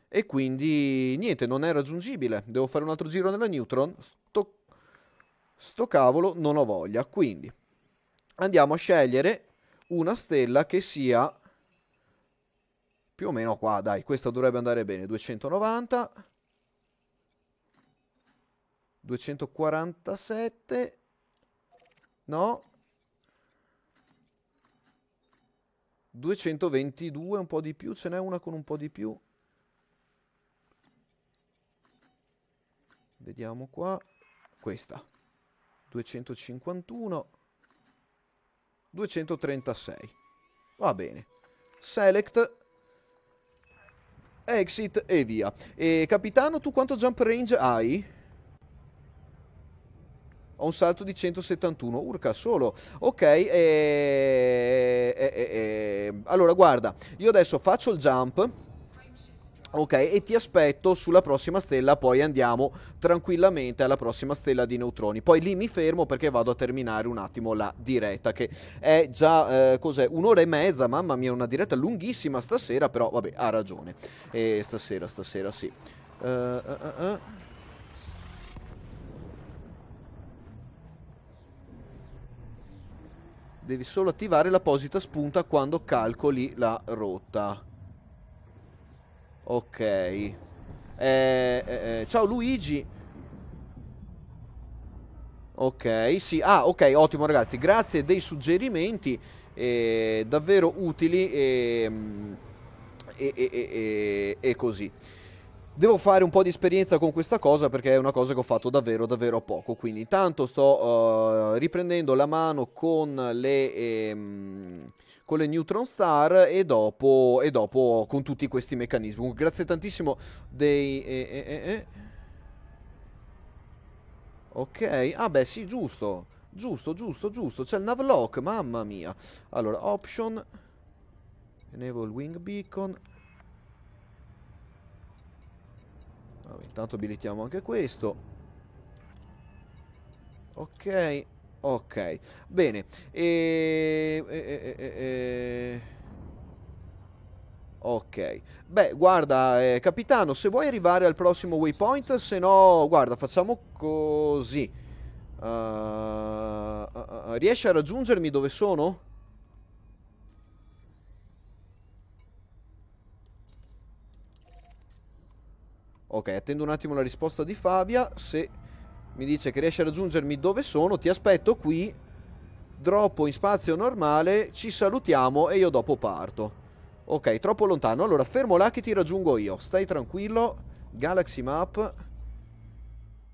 E quindi niente, non è raggiungibile. Devo fare un altro giro nella Neutron. Sto cavolo, non ho voglia. Quindi andiamo a scegliere una stella che sia più o meno qua. Dai, questa dovrebbe andare bene. 290. 247. No. 222, un po' di più. Ce n'è una con un po' di più. Vediamo qua. Questa. 251. 236. Va bene. Select. Exit e via. E capitano, tu quanto jump range hai? Ho un salto di 171. Urca, solo. Ok. Allora, guarda. Io adesso faccio il jump. Ok, e ti aspetto sulla prossima stella, poi andiamo tranquillamente alla prossima stella di neutroni. Poi lì mi fermo perché vado a terminare un attimo la diretta, che è già, cos'è, un'ora e mezza, mamma mia, una diretta lunghissima stasera, però vabbè, ha ragione. E stasera sì. Uh. Devi solo attivare l'apposita spunta quando calcoli la rotta. Ok. Ciao Luigi. Ok, sì, ah, ok, ottimo ragazzi, grazie dei suggerimenti, davvero utili e così. Devo fare un po' di esperienza con questa cosa perché è una cosa che ho fatto davvero davvero poco, quindi intanto sto riprendendo la mano con le Neutron Star e dopo con tutti questi meccanismi. Comunque, grazie tantissimo dei... Ok, ah beh sì, giusto, giusto, giusto, giusto, c'è il navlock, mamma mia. Allora, option, enable wing beacon. Vabbè, intanto abilitiamo anche questo. Ok, ok, bene. Ok, beh, guarda, capitano, se vuoi arrivare al prossimo waypoint, se no, guarda, facciamo così. Riesci a raggiungermi dove sono? Ok, attendo un attimo la risposta di Fabia. Se mi dice che riesce a raggiungermi dove sono, ti aspetto qui. Droppo in spazio normale, ci salutiamo e io dopo parto. Ok, troppo lontano. Allora, fermo là che ti raggiungo io. Stai tranquillo. Galaxy Map.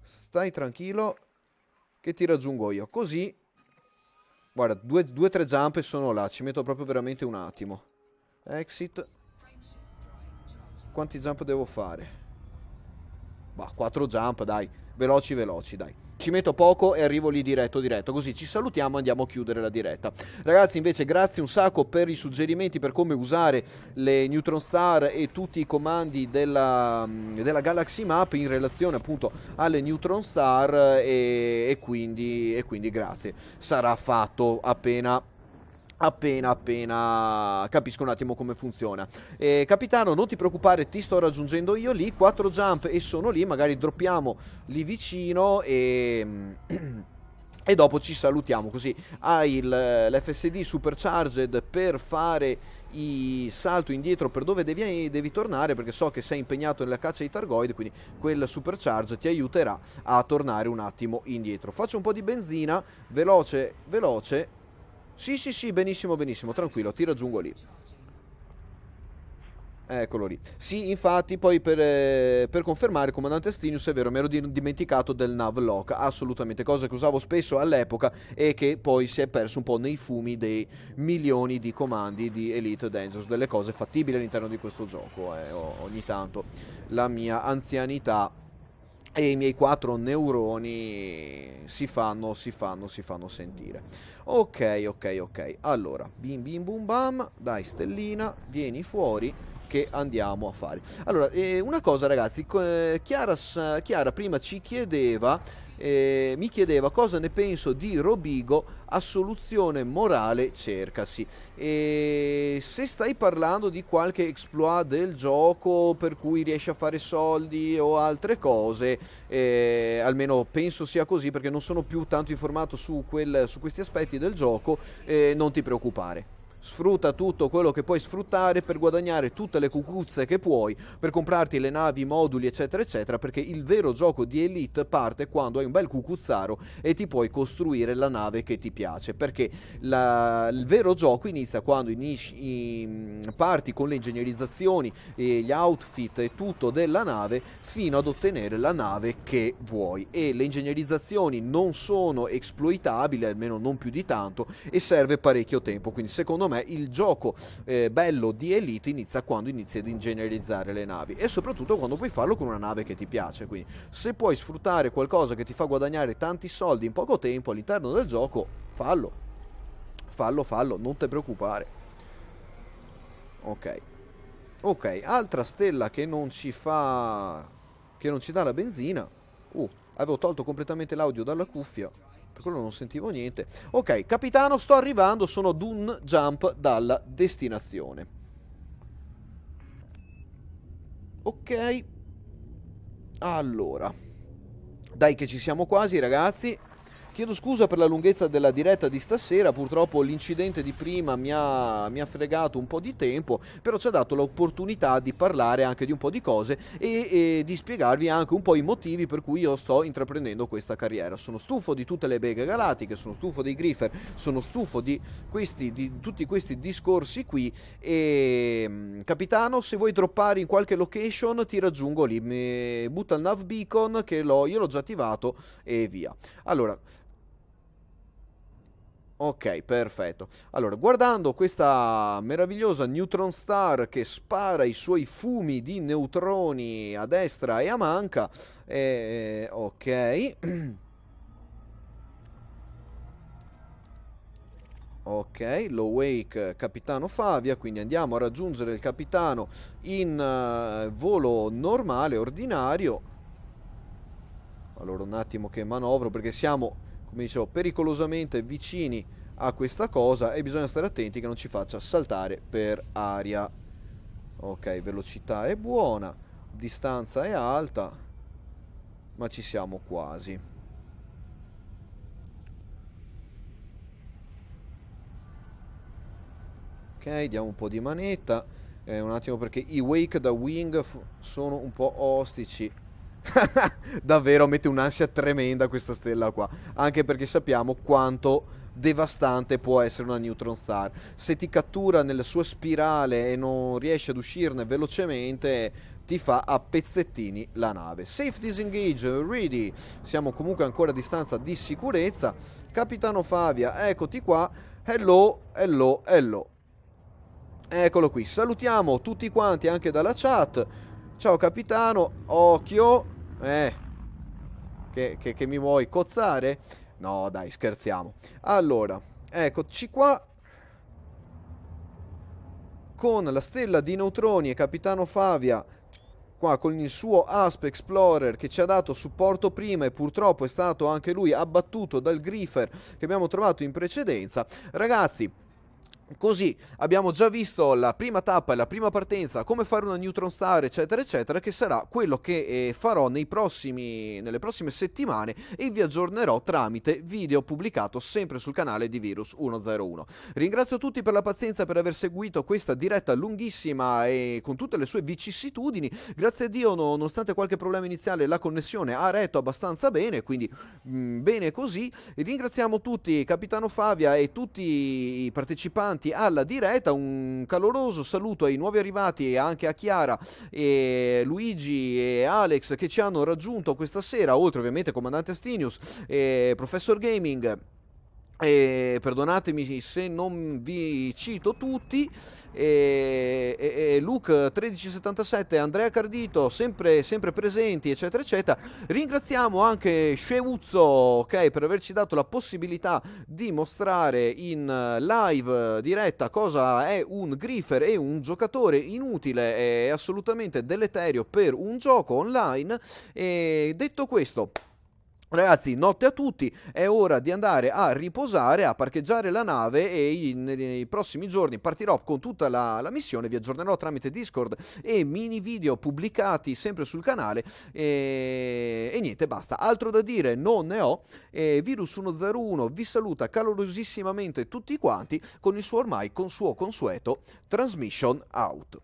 Stai tranquillo che ti raggiungo io. Così, guarda, due, tre jump e sono là. Ci metto proprio veramente un attimo. Exit. Quanti jump devo fare? Bah, 4 jump, dai. Veloci, veloci, dai. Ci metto poco e arrivo lì diretto, diretto. Così ci salutiamo e andiamo a chiudere la diretta. Ragazzi, invece, grazie un sacco per i suggerimenti per come usare le Neutron Star e tutti i comandi della Galaxy Map in relazione appunto alle Neutron Star e quindi grazie. Sarà fatto appena capisco un attimo come funziona. Capitano, non ti preoccupare, ti sto raggiungendo io lì, 4 jump e sono lì, magari droppiamo lì vicino e dopo ci salutiamo, così hai l'FSD supercharged per fare il salto indietro per dove devi tornare, perché so che sei impegnato nella caccia ai Targoid, quindi quel supercharge ti aiuterà a tornare un attimo indietro. Faccio un po' di benzina, veloce, veloce. Sì, sì, sì, benissimo, benissimo, tranquillo, ti raggiungo lì. Eccolo lì. Sì, infatti, poi per confermare, comandante Astinius, è vero, mi ero dimenticato del navlock, assolutamente, cosa che usavo spesso all'epoca e che poi si è perso un po' nei fumi dei milioni di comandi di Elite Dangerous, delle cose fattibili all'interno di questo gioco, ogni tanto la mia anzianità e i miei 4 neuroni si fanno sentire. Ok, ok, ok. Allora, bim bim bum bam, dai stellina, vieni fuori che andiamo a fare. Allora, una cosa ragazzi, Chiara prima mi chiedeva cosa ne penso di Robigo, assoluzione morale cercasi. E se stai parlando di qualche exploit del gioco per cui riesci a fare soldi o altre cose, almeno penso sia così perché non sono più tanto informato su questi aspetti del gioco, non ti preoccupare. Sfrutta tutto quello che puoi sfruttare per guadagnare tutte le cucuzze che puoi, per comprarti le navi, i moduli, eccetera, eccetera, perché il vero gioco di Elite parte quando hai un bel cucuzzaro e ti puoi costruire la nave che ti piace, perché il vero gioco inizia quando parti con le ingegnerizzazioni e gli outfit e tutto della nave fino ad ottenere la nave che vuoi, e le ingegnerizzazioni non sono exploitabili, almeno non più di tanto, e serve parecchio tempo, quindi secondo me il gioco bello di Elite inizia quando inizi ad ingegnerizzare le navi e soprattutto quando puoi farlo con una nave che ti piace, quindi se puoi sfruttare qualcosa che ti fa guadagnare tanti soldi in poco tempo all'interno del gioco, fallo, fallo, fallo, non te preoccupare. Ok, ok, altra stella che non ci dà la benzina. Avevo tolto completamente l'audio dalla cuffia, per quello non sentivo niente. Ok, capitano, sto arrivando, sono ad un jump dalla destinazione. Ok, allora, dai che ci siamo quasi, ragazzi. Chiedo scusa per la lunghezza della diretta di stasera, purtroppo l'incidente di prima mi ha fregato un po' di tempo, però ci ha dato l'opportunità di parlare anche di un po' di cose e di spiegarvi anche un po' i motivi per cui io sto intraprendendo questa carriera. Sono stufo di tutte le beghe galattiche, sono stufo dei griffer, sono stufo di tutti questi discorsi qui e capitano, se vuoi droppare in qualche location ti raggiungo lì, mi butta il nav beacon che io l'ho già attivato e via. Allora, ok, perfetto. Allora, guardando questa meravigliosa neutron star che spara i suoi fumi di neutroni a destra e a manca, ok, ok, lo wake capitano Favia, quindi andiamo a raggiungere il capitano in volo normale, ordinario. Allora un attimo che manovro perché siamo, come dicevo, pericolosamente vicini a questa cosa e bisogna stare attenti che non ci faccia saltare per aria. Ok, velocità è buona, distanza è alta, ma ci siamo quasi. Ok, diamo un po' di manetta. Un attimo perché i wake da wing sono un po' ostici. Davvero mette un'ansia tremenda questa stella qua. Anche perché sappiamo quanto devastante può essere una neutron star. Se ti cattura nella sua spirale e non riesci ad uscirne velocemente, ti fa a pezzettini la nave. Safe disengage, ready. Siamo comunque ancora a distanza di sicurezza. Capitano Favia, eccoti qua. Hello, hello, hello. Eccolo qui. Salutiamo tutti quanti anche dalla chat. Ciao capitano, occhio. Che mi vuoi cozzare? No, dai, scherziamo. Allora, eccoci qua con la stella di neutroni e capitano Favia qua con il suo Asp Explorer che ci ha dato supporto prima e purtroppo è stato anche lui abbattuto dal griffer che abbiamo trovato in precedenza. Ragazzi, così abbiamo già visto la prima tappa e la prima partenza, come fare una neutron star, eccetera, eccetera, che sarà quello che farò nelle prossime settimane e vi aggiornerò tramite video pubblicato sempre sul canale di Virus 101. Ringrazio tutti per la pazienza, per aver seguito questa diretta lunghissima e con tutte le sue vicissitudini. Grazie a Dio, nonostante qualche problema iniziale, la connessione ha retto abbastanza bene, quindi bene così. Ringraziamo tutti, capitano Favia e tutti i partecipanti alla diretta. Un caloroso saluto ai nuovi arrivati e anche a Chiara e Luigi e Alex che ci hanno raggiunto questa sera, oltre ovviamente Comandante Astinius e Professor Gaming. Perdonatemi se non vi cito tutti, Luke 1377, Andrea Cardito, sempre presenti, eccetera, eccetera. Ringraziamo anche Sheuzzo, ok, per averci dato la possibilità di mostrare in live diretta cosa è un griffer e un giocatore inutile e assolutamente deleterio per un gioco online. E detto questo, ragazzi, notte a tutti, è ora di andare a riposare, a parcheggiare la nave e nei prossimi giorni partirò con tutta la missione, vi aggiornerò tramite Discord e mini video pubblicati sempre sul canale e niente, basta, altro da dire non ne ho. Virus 101 vi saluta calorosissimamente tutti quanti con il suo ormai consueto transmission out.